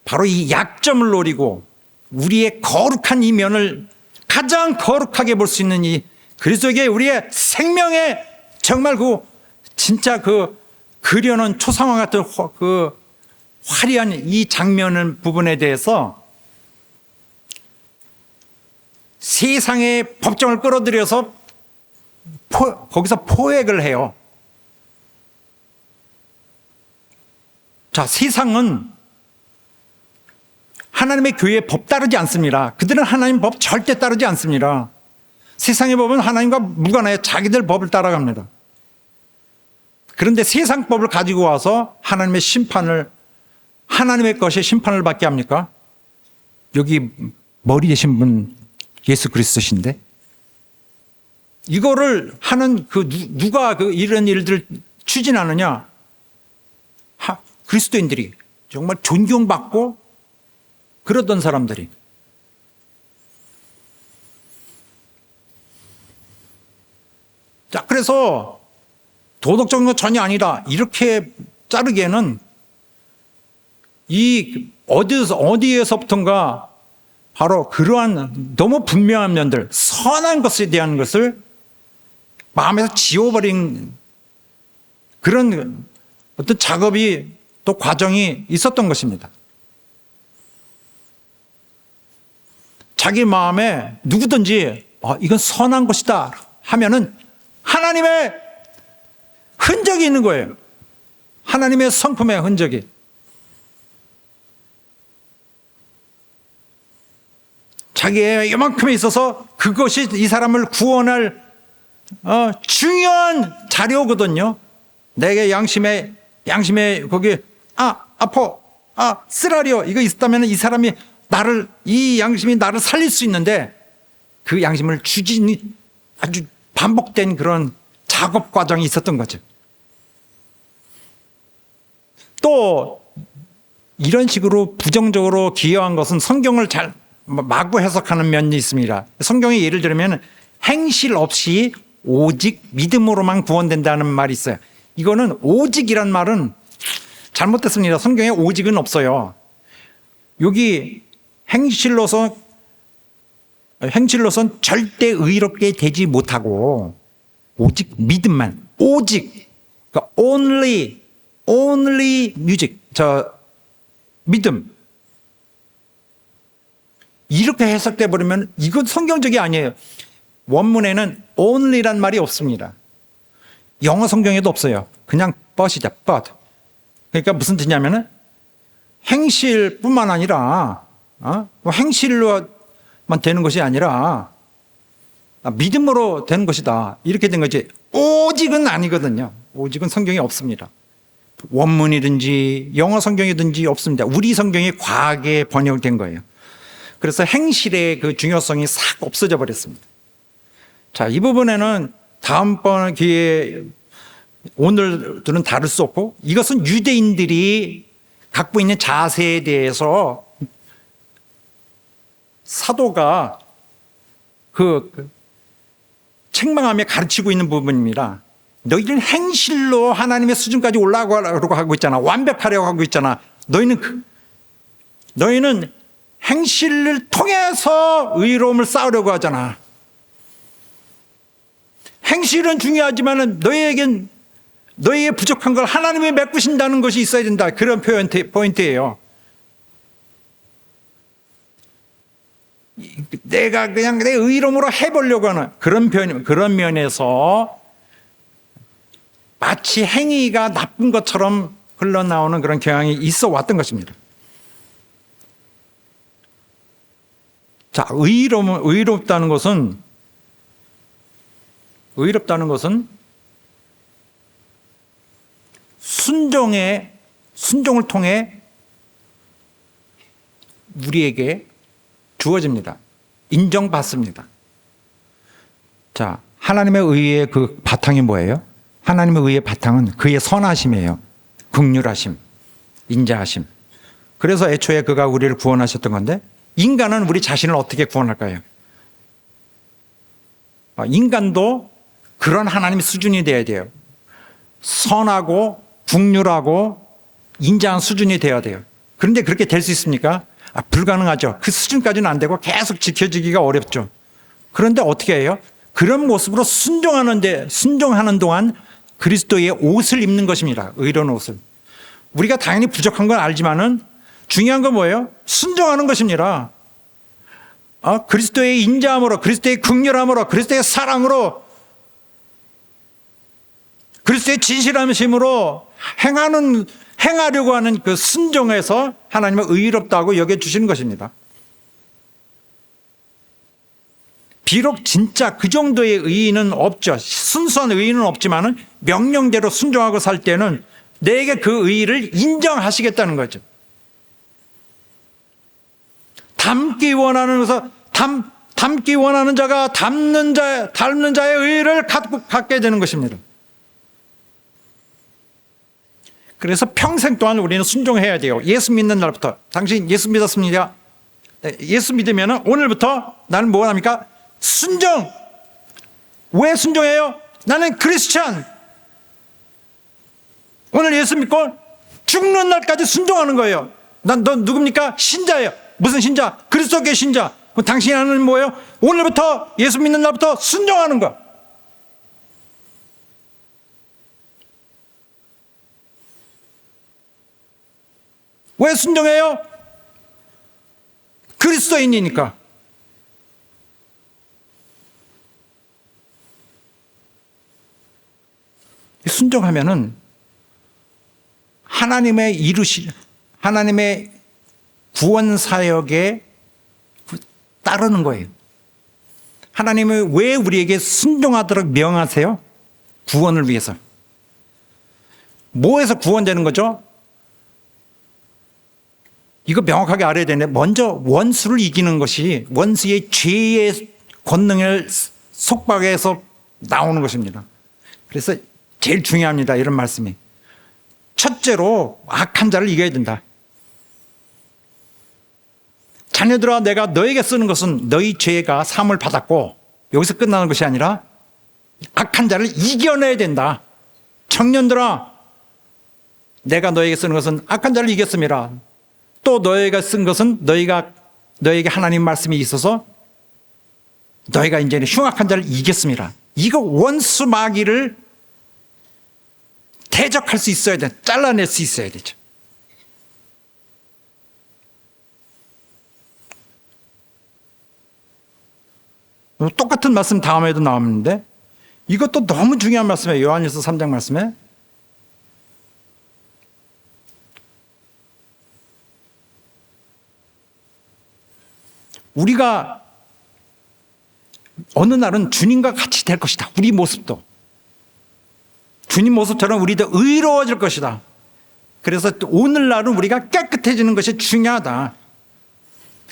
바로 이 약점을 노리고 우리의 거룩한 이 면을 가장 거룩하게 볼 수 있는 이 그리스도에게 우리의 생명의 정말 진짜 그려놓은 초상화 같은 화려한 이 장면 부분에 대해서 세상의 법정을 끌어들여서 거기서 포획을 해요. 자, 세상은 하나님의 교회의 법 따르지 않습니다. 그들은 하나님 법 절대 따르지 않습니다. 세상의 법은 하나님과 무관하여 자기들 법을 따라갑니다. 그런데 세상법을 가지고 와서 하나님의 것에 심판을 받게 합니까? 여기 머리 되신 분 예수 그리스도신데, 이거를 하는 누가 이런 일들을 추진하느냐? 그리스도인들이, 정말 존경받고 그러던 사람들이. 자, 그래서 도덕적인 건 전혀 아니다, 이렇게 자르기에는 어디에서부턴가 바로 그러한 너무 분명한 면들, 선한 것에 대한 것을 마음에서 지워버린 그런 어떤 작업이, 또 과정이 있었던 것입니다. 자기 마음에 누구든지 이건 선한 것이다 하면은 하나님의 흔적이 있는 거예요. 하나님의 성품의 흔적이. 자기의 이만큼에 있어서 그것이 이 사람을 구원할 중요한 자료거든요. 내게 양심에 거기 아파, 쓰라려, 이거 있다면 이 사람이 이 양심이 나를 살릴 수 있는데, 그 양심을 추진이 아주 반복된 그런 작업 과정이 있었던 거죠. 또 이런 식으로 부정적으로 기여한 것은 성경을 잘 마구 해석하는 면이 있습니다. 성경에 예를 들면 행실 없이 오직 믿음으로만 구원된다는 말이 있어요. 이거는 오직이란 말은 잘못됐습니다. 성경에 오직은 없어요. 여기 행실로선 절대 의롭게 되지 못하고 오직 믿음만, 오직, 그러니까 only music, 믿음, 이렇게 해석돼 버리면 이건 성경적이 아니에요. 원문에는 only란 말이 없습니다. 영어 성경에도 없어요. 그냥 but이죠, but. 그러니까 무슨 뜻이냐면은 행실뿐만 아니라 행실로만 되는 것이 아니라 믿음으로 되는 것이다, 이렇게 된 거지. 오직은 아니거든요. 오직은 성경에 없습니다. 원문이든지 영어 성경이든지 없습니다. 우리 성경이 과하게 번역된 거예요. 그래서 행실의 그 중요성이 싹 없어져 버렸습니다. 자, 이 부분에는 다음번 기회에, 오늘들은 다룰 수 없고, 이것은 유대인들이 갖고 있는 자세에 대해서 사도가 책망하며 가르치고 있는 부분입니다. 너희는 행실로 하나님의 수준까지 올라가려고 하고 있잖아. 완벽하려고 하고 있잖아. 너희는 행실을 통해서 의로움을 쌓으려고 하잖아. 행실은 중요하지만 너희의 부족한 걸 하나님이 메꾸신다는 것이 있어야 된다. 그런 포인트예요. 내가 그냥 내 의로움으로 해보려고 하는 그런 면에서 마치 행위가 나쁜 것처럼 흘러나오는 그런 경향이 있어 왔던 것입니다. 자, 의롭다는 것은 순종을 통해 우리에게 주어집니다. 인정받습니다. 자, 하나님의 의의 그 바탕이 뭐예요? 하나님의 의의 바탕은 그의 선하심이에요. 긍휼하심, 인자하심. 그래서 애초에 그가 우리를 구원하셨던 건데, 인간은 우리 자신을 어떻게 구원할까요? 인간도 그런 하나님의 수준이 돼야 돼요. 선하고 긍휼하고 인자한 수준이 돼야 돼요. 그런데 그렇게 될 수 있습니까? 불가능하죠. 그 수준까지는 안 되고 계속 지켜지기가 어렵죠. 그런데 어떻게 해요? 그런 모습으로 순종하는 동안 그리스도의 옷을 입는 것입니다. 의로운 옷을. 우리가 당연히 부족한 건 알지만은 중요한 건 뭐예요? 순종하는 것입니다. 그리스도의 인자함으로, 그리스도의 긍휼함으로, 그리스도의 사랑으로, 그리스도의 진실함심으로 행하려고 하는 그 순종에서 하나님은 의롭다고 여겨주시는 것입니다. 비록 진짜 그 정도의 의의는 없죠. 순수한 의의는 없지만은 명령대로 순종하고 살 때는 내게 그 의의를 인정하시겠다는 거죠. 닮기 원하는 자가 닮는 자의 의의를 갖게 되는 것입니다. 그래서 평생 동안 우리는 순종해야 돼요. 예수 믿는 날부터. 당신 예수 믿었습니다. 예수 믿으면 오늘부터 나는 뭐 합니까? 순종. 왜 순종해요? 나는 크리스찬. 오늘 예수 믿고 죽는 날까지 순종하는 거예요. 너 누굽니까? 신자예요. 무슨 신자? 그리스도의 신자. 당신이 하는 뭐예요? 오늘부터 예수 믿는 날부터 순종하는 거. 왜 순종해요? 그리스도인이니까. 순종하면은 하나님의 구원 사역에 따르는 거예요. 하나님은 왜 우리에게 순종하도록 명하세요? 구원을 위해서. 뭐에서 구원되는 거죠? 이거 명확하게 알아야 되네. 먼저 원수를 이기는 것이 원수의 죄의 권능을 속박해서 나오는 것입니다. 그래서 제일 중요합니다. 이런 말씀이. 첫째로 악한 자를 이겨야 된다. 자녀들아, 내가 너에게 쓰는 것은 너희 죄가 사함을 받았고 여기서 끝나는 것이 아니라 악한 자를 이겨내야 된다. 청년들아, 내가 너에게 쓰는 것은 악한 자를 이겼습니다. 또 너희가 쓴 것은 너에게 하나님 말씀이 있어서 너희가 이제는 흉악한 자를 이겼습니다. 이거 원수 마귀를 대적할 수 있어야 돼. 잘라낼 수 있어야 되죠. 똑같은 말씀 다음에도 나오는데 이것도 너무 중요한 말씀이에요. 요한일서 3장 말씀에. 우리가 어느 날은 주님과 같이 될 것이다. 우리 모습도. 주님 모습처럼 우리도 의로워질 것이다. 그래서 오늘날은 우리가 깨끗해지는 것이 중요하다.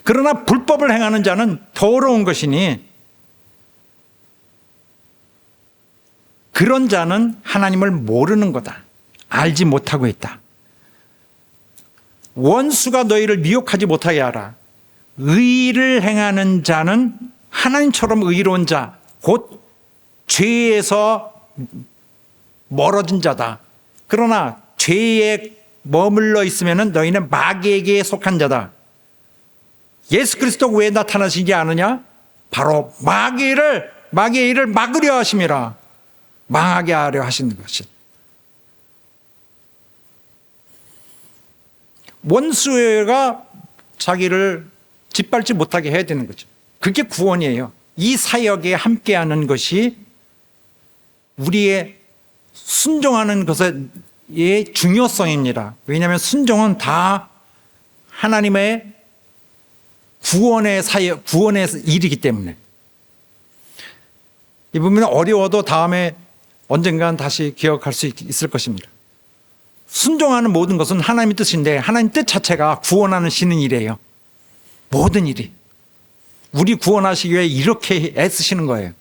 그러나 불법을 행하는 자는 더러운 것이니 그런 자는 하나님을 모르는 거다. 알지 못하고 있다. 원수가 너희를 미혹하지 못하게 하라. 의를 행하는 자는 하나님처럼 의로운 자, 곧 죄에서 멀어진 자다. 그러나 죄에 머물러 있으면 너희는 마귀에게 속한 자다. 예수 그리스도 왜 나타나시지 않느냐? 바로 마귀의 일을 막으려 하심이라. 망하게 하려 하시는 것이. 원수가 자기를 짓밟지 못하게 해야 되는 거죠. 그게 구원이에요. 이 사역에 함께하는 것이 우리의 순종하는 것의 중요성입니다. 왜냐하면 순종은 다 하나님의 구원의 사역, 구원의 일이기 때문에. 이 부분은 어려워도 다음에 언젠간 다시 기억할 수 있을 것입니다. 순종하는 모든 것은 하나님의 뜻인데 하나님 뜻 자체가 구원하시는 일이에요. 모든 일이. 우리 구원하시기 위해 이렇게 애쓰시는 거예요.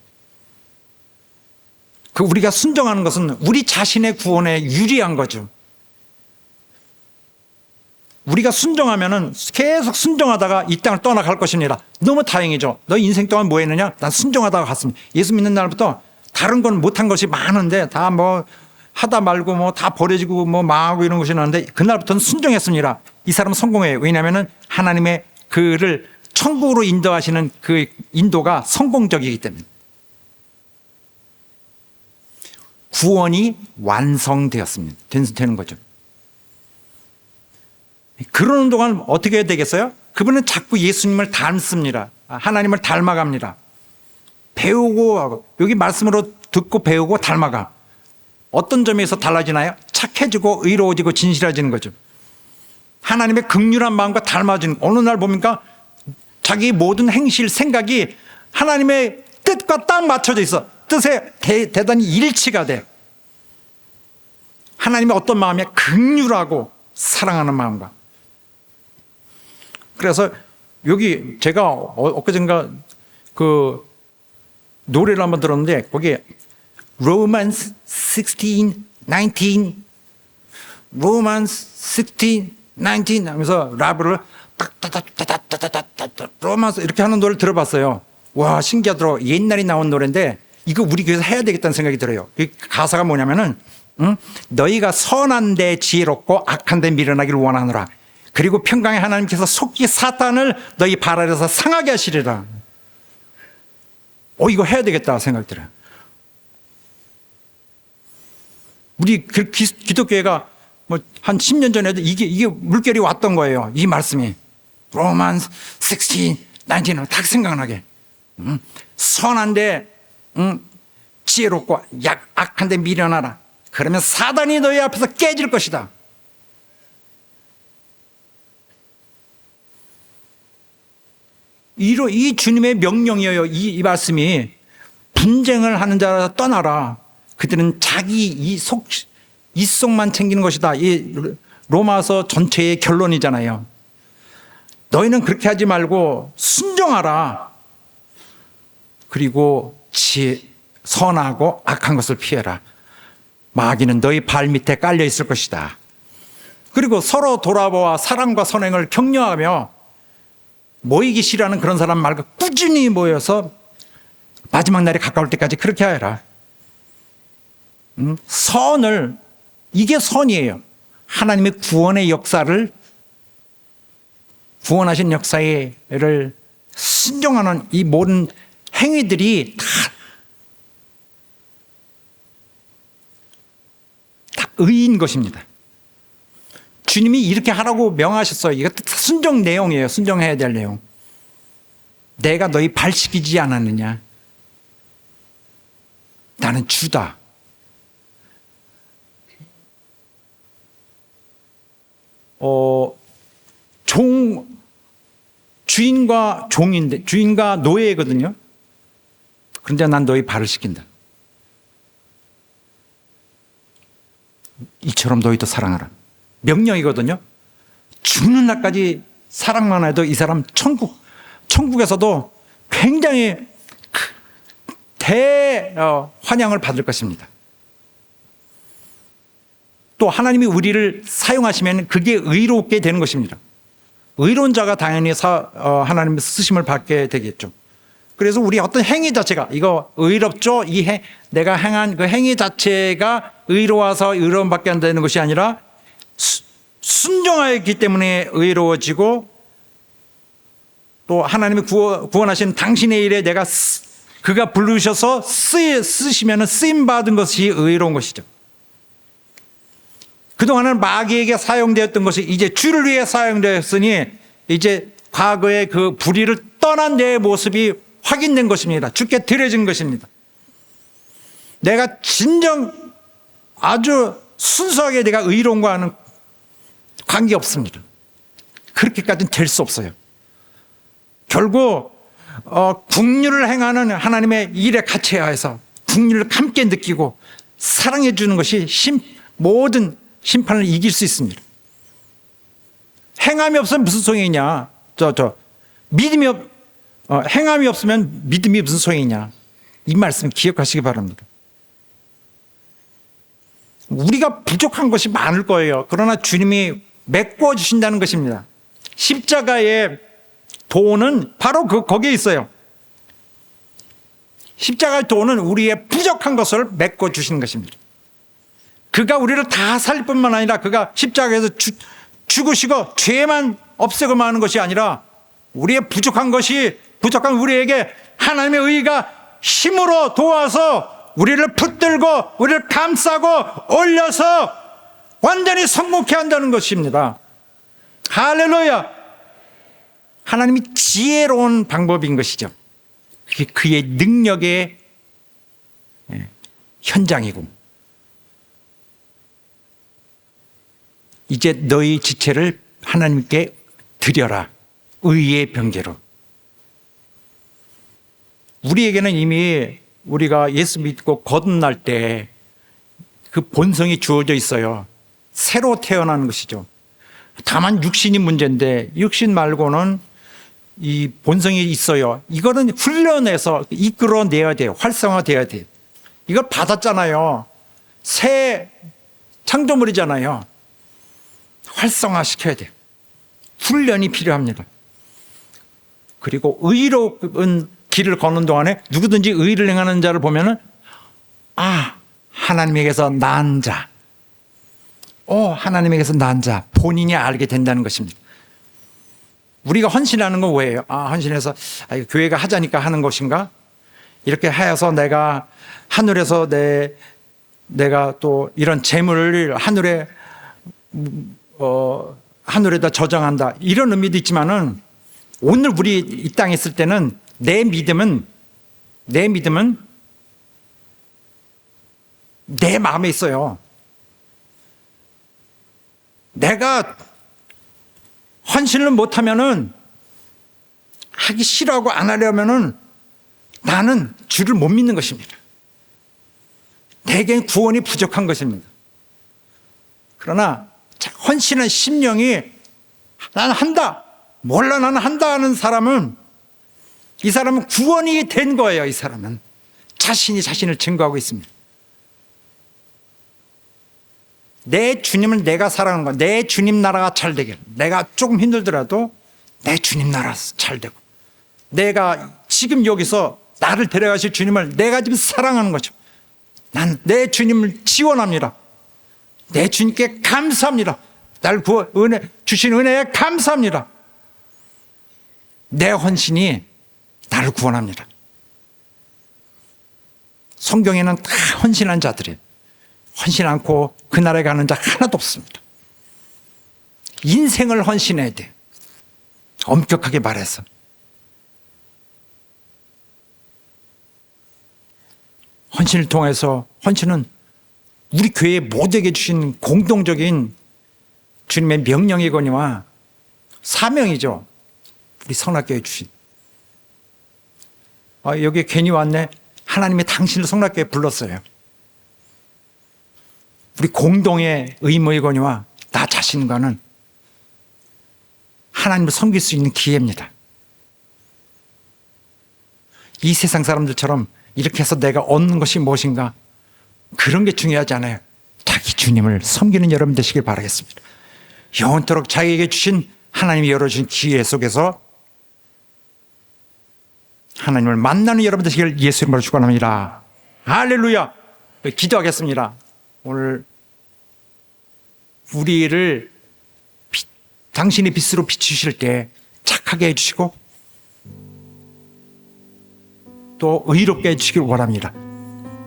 그 우리가 순종하는 것은 우리 자신의 구원에 유리한 거죠. 우리가 순종하면은 계속 순종하다가 이 땅을 떠나갈 것입니다. 너무 다행이죠. 너 인생 동안 뭐 했느냐? 난 순종하다가 갔습니다. 예수 믿는 날부터 다른 건 못한 것이 많은데 다 뭐 하다 말고 뭐 다 버려지고 뭐 망하고 이런 것이 나는데 그날부터는 순종했습니다. 이 사람은 성공해요. 왜냐하면은 하나님의 그를 천국으로 인도하시는 그 인도가 성공적이기 때문에. 구원이 완성되었습니다. 되는 거죠. 그러는 동안 어떻게 해야 되겠어요? 그분은 자꾸 예수님을 닮습니다. 하나님을 닮아갑니다. 배우고 여기 말씀으로 듣고 배우고 닮아가. 어떤 점에서 달라지나요? 착해지고 의로워지고 진실해지는 거죠. 하나님의 긍휼한 마음과 닮아지는. 어느 날 봅니까? 자기 모든 행실 생각이 하나님의 뜻과 딱 맞춰져 있어. 뜻에 대단히 일치가 돼. 하나님의 어떤 마음이야? 긍휼하고 사랑하는 마음과. 그래서 여기 제가 엊그젠가 그 노래를 한번 들었는데 거기에 Romans 16, 19 Romans 16, 19 하면서 라브를 딱딱딱딱딱딱딱 로마스 이렇게 하는 노래를 들어봤어요. 와, 신기하더라고. 옛날에 나온 노래인데 이거 우리 교회에서 해야 되겠다는 생각이 들어요. 그 가사가 뭐냐면은 너희가 선한 데 지혜롭고 악한 데 미련하기를 원하노라. 그리고 평강의 하나님께서 속히 사탄을 너희 발 아래서 상하게 하시리라. 이거 해야 되겠다 생각이 들어요. 우리 기독교회가 뭐 한 10년 전에도 이게 물결이 왔던 거예요. 이 말씀이. 로만 16, 19은 딱 생각나게. 선한데 지혜롭고 악한데 미련하라. 그러면 사단이 너희 앞에서 깨질 것이다. 이 주님의 명령이에요. 이 말씀이. 분쟁을 하는 자라 떠나라. 그들은 자기 이속만 챙기는 것이다. 이 로마서 전체의 결론이잖아요. 너희는 그렇게 하지 말고 순종하라. 그리고 선하고 악한 것을 피해라. 마귀는 너희 발 밑에 깔려 있을 것이다. 그리고 서로 돌아보아 사랑과 선행을 격려하며 모이기 싫어하는 그런 사람 말고 꾸준히 모여서 마지막 날이 가까울 때까지 그렇게 하여라. 선을, 이게 선이에요. 하나님의 구원의 역사를, 구원하신 역사를 순종하는 이 모든 행위들이 다 의인 것입니다. 주님이 이렇게 하라고 명하셨어요. 이거 순종 내용이에요. 순종해야 될 내용. 내가 너희 발 씻기지 않았느냐? 나는 주다. 주인과 종인데, 주인과 노예거든요. 그런데 난 너희 발을 씻긴다. 이처럼 너희도 사랑하라. 명령이거든요. 죽는 날까지 사랑만 해도 이 사람 천국에서도 굉장히 환영을 받을 것입니다. 또 하나님이 우리를 사용하시면 그게 의롭게 되는 것입니다. 의로운 자가 당연히 하나님의 쓰심을 받게 되겠죠. 그래서 우리 어떤 행위 자체가 이거 의롭죠? 내가 행한 그 행위 자체가 의로워서 의로움밖에 안 되는 것이 아니라 순종하였기 때문에 의로워지고 또 하나님이 구원하신 당신의 일에 그가 부르셔서 쓰시면 쓰임받은 것이 의로운 것이죠. 그동안은 마귀에게 사용되었던 것이 이제 주를 위해 사용되었으니 이제 과거의 그 불의를 떠난 내 모습이 확인된 것입니다. 주께 드려진 것입니다. 내가 진정 아주 순수하게 내가 의로운가는 관계없습니다. 그렇게까지는 될 수 없어요. 결국 긍휼을 행하는 하나님의 일에 같이하여서 긍휼을 함께 느끼고 사랑해 주는 것이 모든 심판을 이길 수 있습니다. 행함이 없으면 무슨 소용이냐? 행함이 없으면 믿음이 무슨 소용이냐? 이 말씀 기억하시기 바랍니다. 우리가 부족한 것이 많을 거예요. 그러나 주님이 메꿔 주신다는 것입니다. 십자가의 도는 바로 거기에 있어요. 십자가의 도는 우리의 부족한 것을 메꿔 주시는 것입니다. 그가 우리를 다 살릴 뿐만 아니라 그가 십자가에서 죽으시고 죄만 없애고 마는 것이 아니라 우리의 부족한 우리에게 하나님의 의가 힘으로 도와서 우리를 붙들고 우리를 감싸고 올려서 완전히 성공케 한다는 것입니다. 할렐루야. 하나님이 지혜로운 방법인 것이죠. 그게 그의 능력의 현장이고 이제 너희 지체를 하나님께 드려라. 의의 병제로. 우리에게는 이미 우리가 예수 믿고 거듭날 때 그 본성이 주어져 있어요. 새로 태어나는 것이죠. 다만 육신이 문제인데 육신 말고는 이 본성이 있어요. 이거는 훈련해서 이끌어내야 돼요. 활성화돼야 돼요. 이걸 받았잖아요. 새 창조물이잖아요. 활성화시켜야 돼요. 훈련이 필요합니다. 그리고 의로운 길을 걷는 동안에 누구든지 의를 행하는 자를 보면은 하나님에게서 난 자, 하나님에게서 난 자, 본인이 알게 된다는 것입니다. 우리가 헌신하는 건 왜예요? 헌신해서 교회가 하자니까 하는 것인가? 이렇게 하여서 내가 하늘에서 내가 또 이런 재물을 하늘에다 저장한다. 이런 의미도 있지만은 오늘 우리 이 땅에 있을 때는 내 믿음은 내 마음에 있어요. 내가 헌신을 못하면은 하기 싫어하고 안 하려면은 나는 주를 못 믿는 것입니다. 내겐 구원이 부족한 것입니다. 그러나 헌신한 심령이 나는 한다, 몰라 나는 한다 하는 사람은 이 사람은 구원이 된 거예요. 이 사람은 자신이 자신을 증거하고 있습니다. 내 주님을 내가 사랑하는 거, 내 주님 나라가 잘 되게, 내가 조금 힘들더라도 내 주님 나라 잘 되고, 내가 지금 여기서 나를 데려가실 주님을 내가 지금 사랑하는 거죠. 난 내 주님을 지원합니다. 내 주님께 감사합니다. 날 주신 은혜에 감사합니다. 내 헌신이 나를 구원합니다. 성경에는 다 헌신한 자들이에요. 헌신 않고 그 나라에 가는 자 하나도 없습니다. 인생을 헌신해야 돼. 엄격하게 말해서. 헌신을 통해서, 헌신은 우리 교회 모두에게 주신 공동적인 주님의 명령이거니와 사명이죠. 우리 성락교회 주신. 여기 괜히 왔네. 하나님이 당신을 성락교회에 불렀어요. 우리 공동의 의무이거니와 나 자신과는 하나님을 섬길 수 있는 기회입니다. 이 세상 사람들처럼 이렇게 해서 내가 얻는 것이 무엇인가, 그런 게 중요하지 않아요. 자기 주님을 섬기는 여러분 되시길 바라겠습니다. 영원토록 자기에게 주신, 하나님이 열어주신 기회 속에서 하나님을 만나는 여러분 되시길 예수 이름으로 축원합니다. 할렐루야. 기도하겠습니다. 오늘 우리를 당신의 빛으로 비추실 때 착하게 해주시고 또 의롭게 해주시길 원합니다.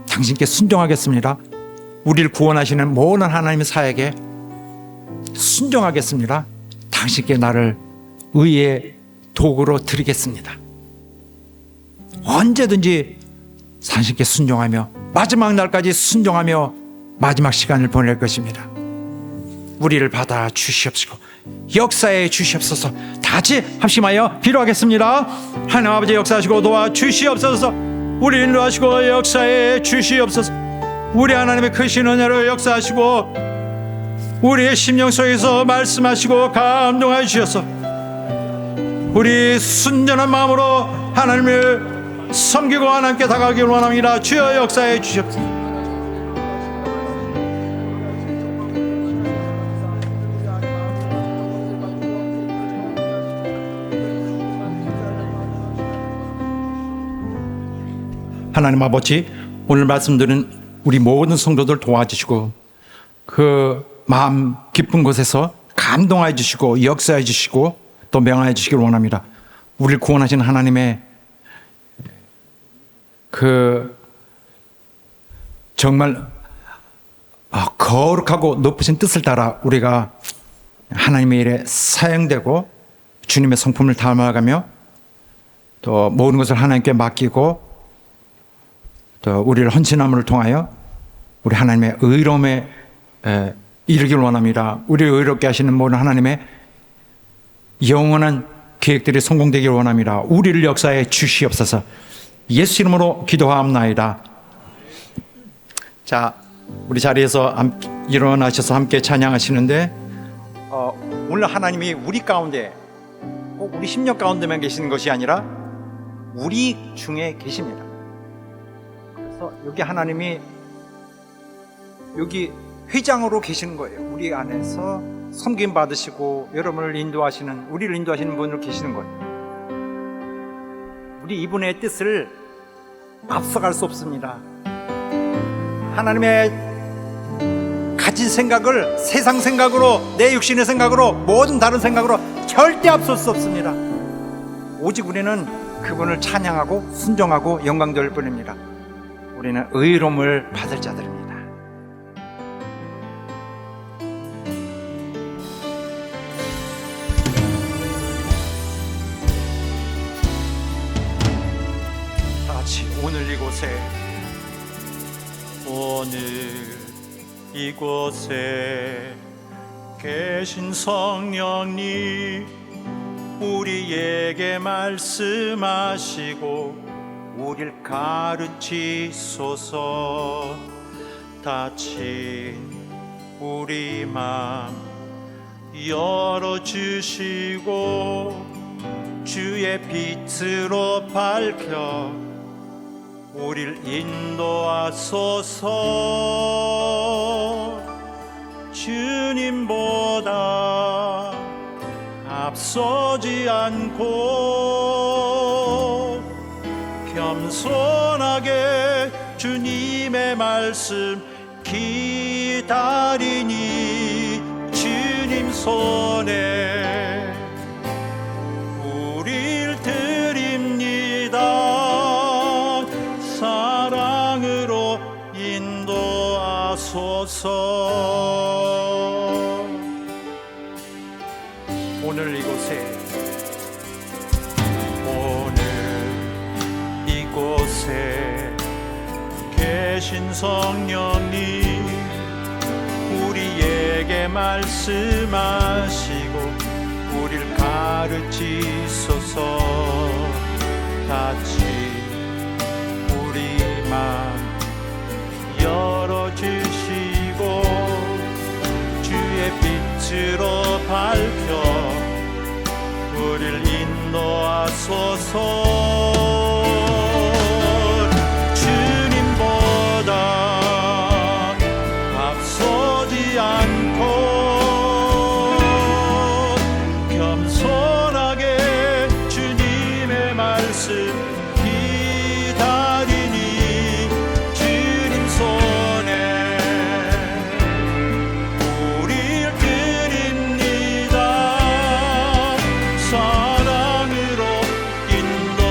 당신께 순종하겠습니다. 우리를 구원하시는 모든 하나님의 사역에 순종하겠습니다. 당신께 나를 의의 도구로 드리겠습니다. 언제든지 당신께 순종하며 마지막 날까지 순종하며 마지막 시간을 보낼 것입니다. 우리를 받아 주시옵시고 역사에 주시옵소서. 다 같이 합심하여 기도하겠습니다. 하나님 아버지, 역사하시고 도와 주시옵소서. 우리를 인도하시고 역사에 주시옵소서. 우리 하나님의 크신 은혜로 역사하시고 우리의 심령 속에서 말씀하시고 감동하여 주셔서 우리 순전한 마음으로 하나님을 섬기고 하나님께 다가가기를 원합니다. 주여 역사해 주시옵소서. 하나님 아버지, 오늘 말씀드린 우리 모든 성도들 도와주시고 그 마음 깊은 곳에서 감동해 주시고 역사해 주시고 또 명하여 주시길 원합니다. 우리를 구원하신 하나님의 그 정말 거룩하고 높으신 뜻을 따라 우리가 하나님의 일에 사용되고 주님의 성품을 담아가며 또 모든 것을 하나님께 맡기고 또 우리를 헌신함을 통하여 우리 하나님의 의로움에 이르길 원합니다. 우리를 의롭게 하시는 모든 하나님의 영원한 계획들이 성공되길 원합니다. 우리를 역사해 주시옵소서. 예수 이름으로 기도하옵나이다. 자, 우리 자리에서 일어나셔서 함께 찬양하시는데 오늘 하나님이 우리 가운데 꼭 우리 심령 가운데만 계시는 것이 아니라 우리 중에 계십니다. 그래서 여기 하나님이 여기 회장으로 계시는 거예요. 우리 안에서 섬김 받으시고 여러분을 인도하시는, 우리를 인도하시는 분으로 계시는 거예요. 우리 이분의 뜻을 앞서갈 수 없습니다. 하나님의 가진 생각을 세상 생각으로, 내 육신의 생각으로, 모든 다른 생각으로 절대 앞설 수 없습니다. 오직 우리는 그분을 찬양하고 순종하고 영광 돌릴 뿐입니다. 우리는 의로움을 받을 자들입니다. 다 같이 오늘 이곳에 계신 성령님, 우리에게 말씀하시고 우리를 가르치소서. 닫힌 우리 맘 열어주시고 주의 빛으로 밝혀 우리를 인도하소서. 주님보다 앞서지 않고 겸손하게 주님의 말씀 기다리니 주님 손에 우릴 드립니다. 사랑으로 인도하소서. 오늘 이곳에 계신 성령님, 우리에게 말씀하시고 우리를 가르치소서. 닫힌 우리 맘 열어주시고 주의 빛으로 밝혀 우리를 인도하소서. 주님보다 앞서지 않고 겸손하게 주님의 말씀 기다리니 주님 손에 우릴 드립니다. 사랑으로 인도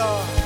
감사합니다.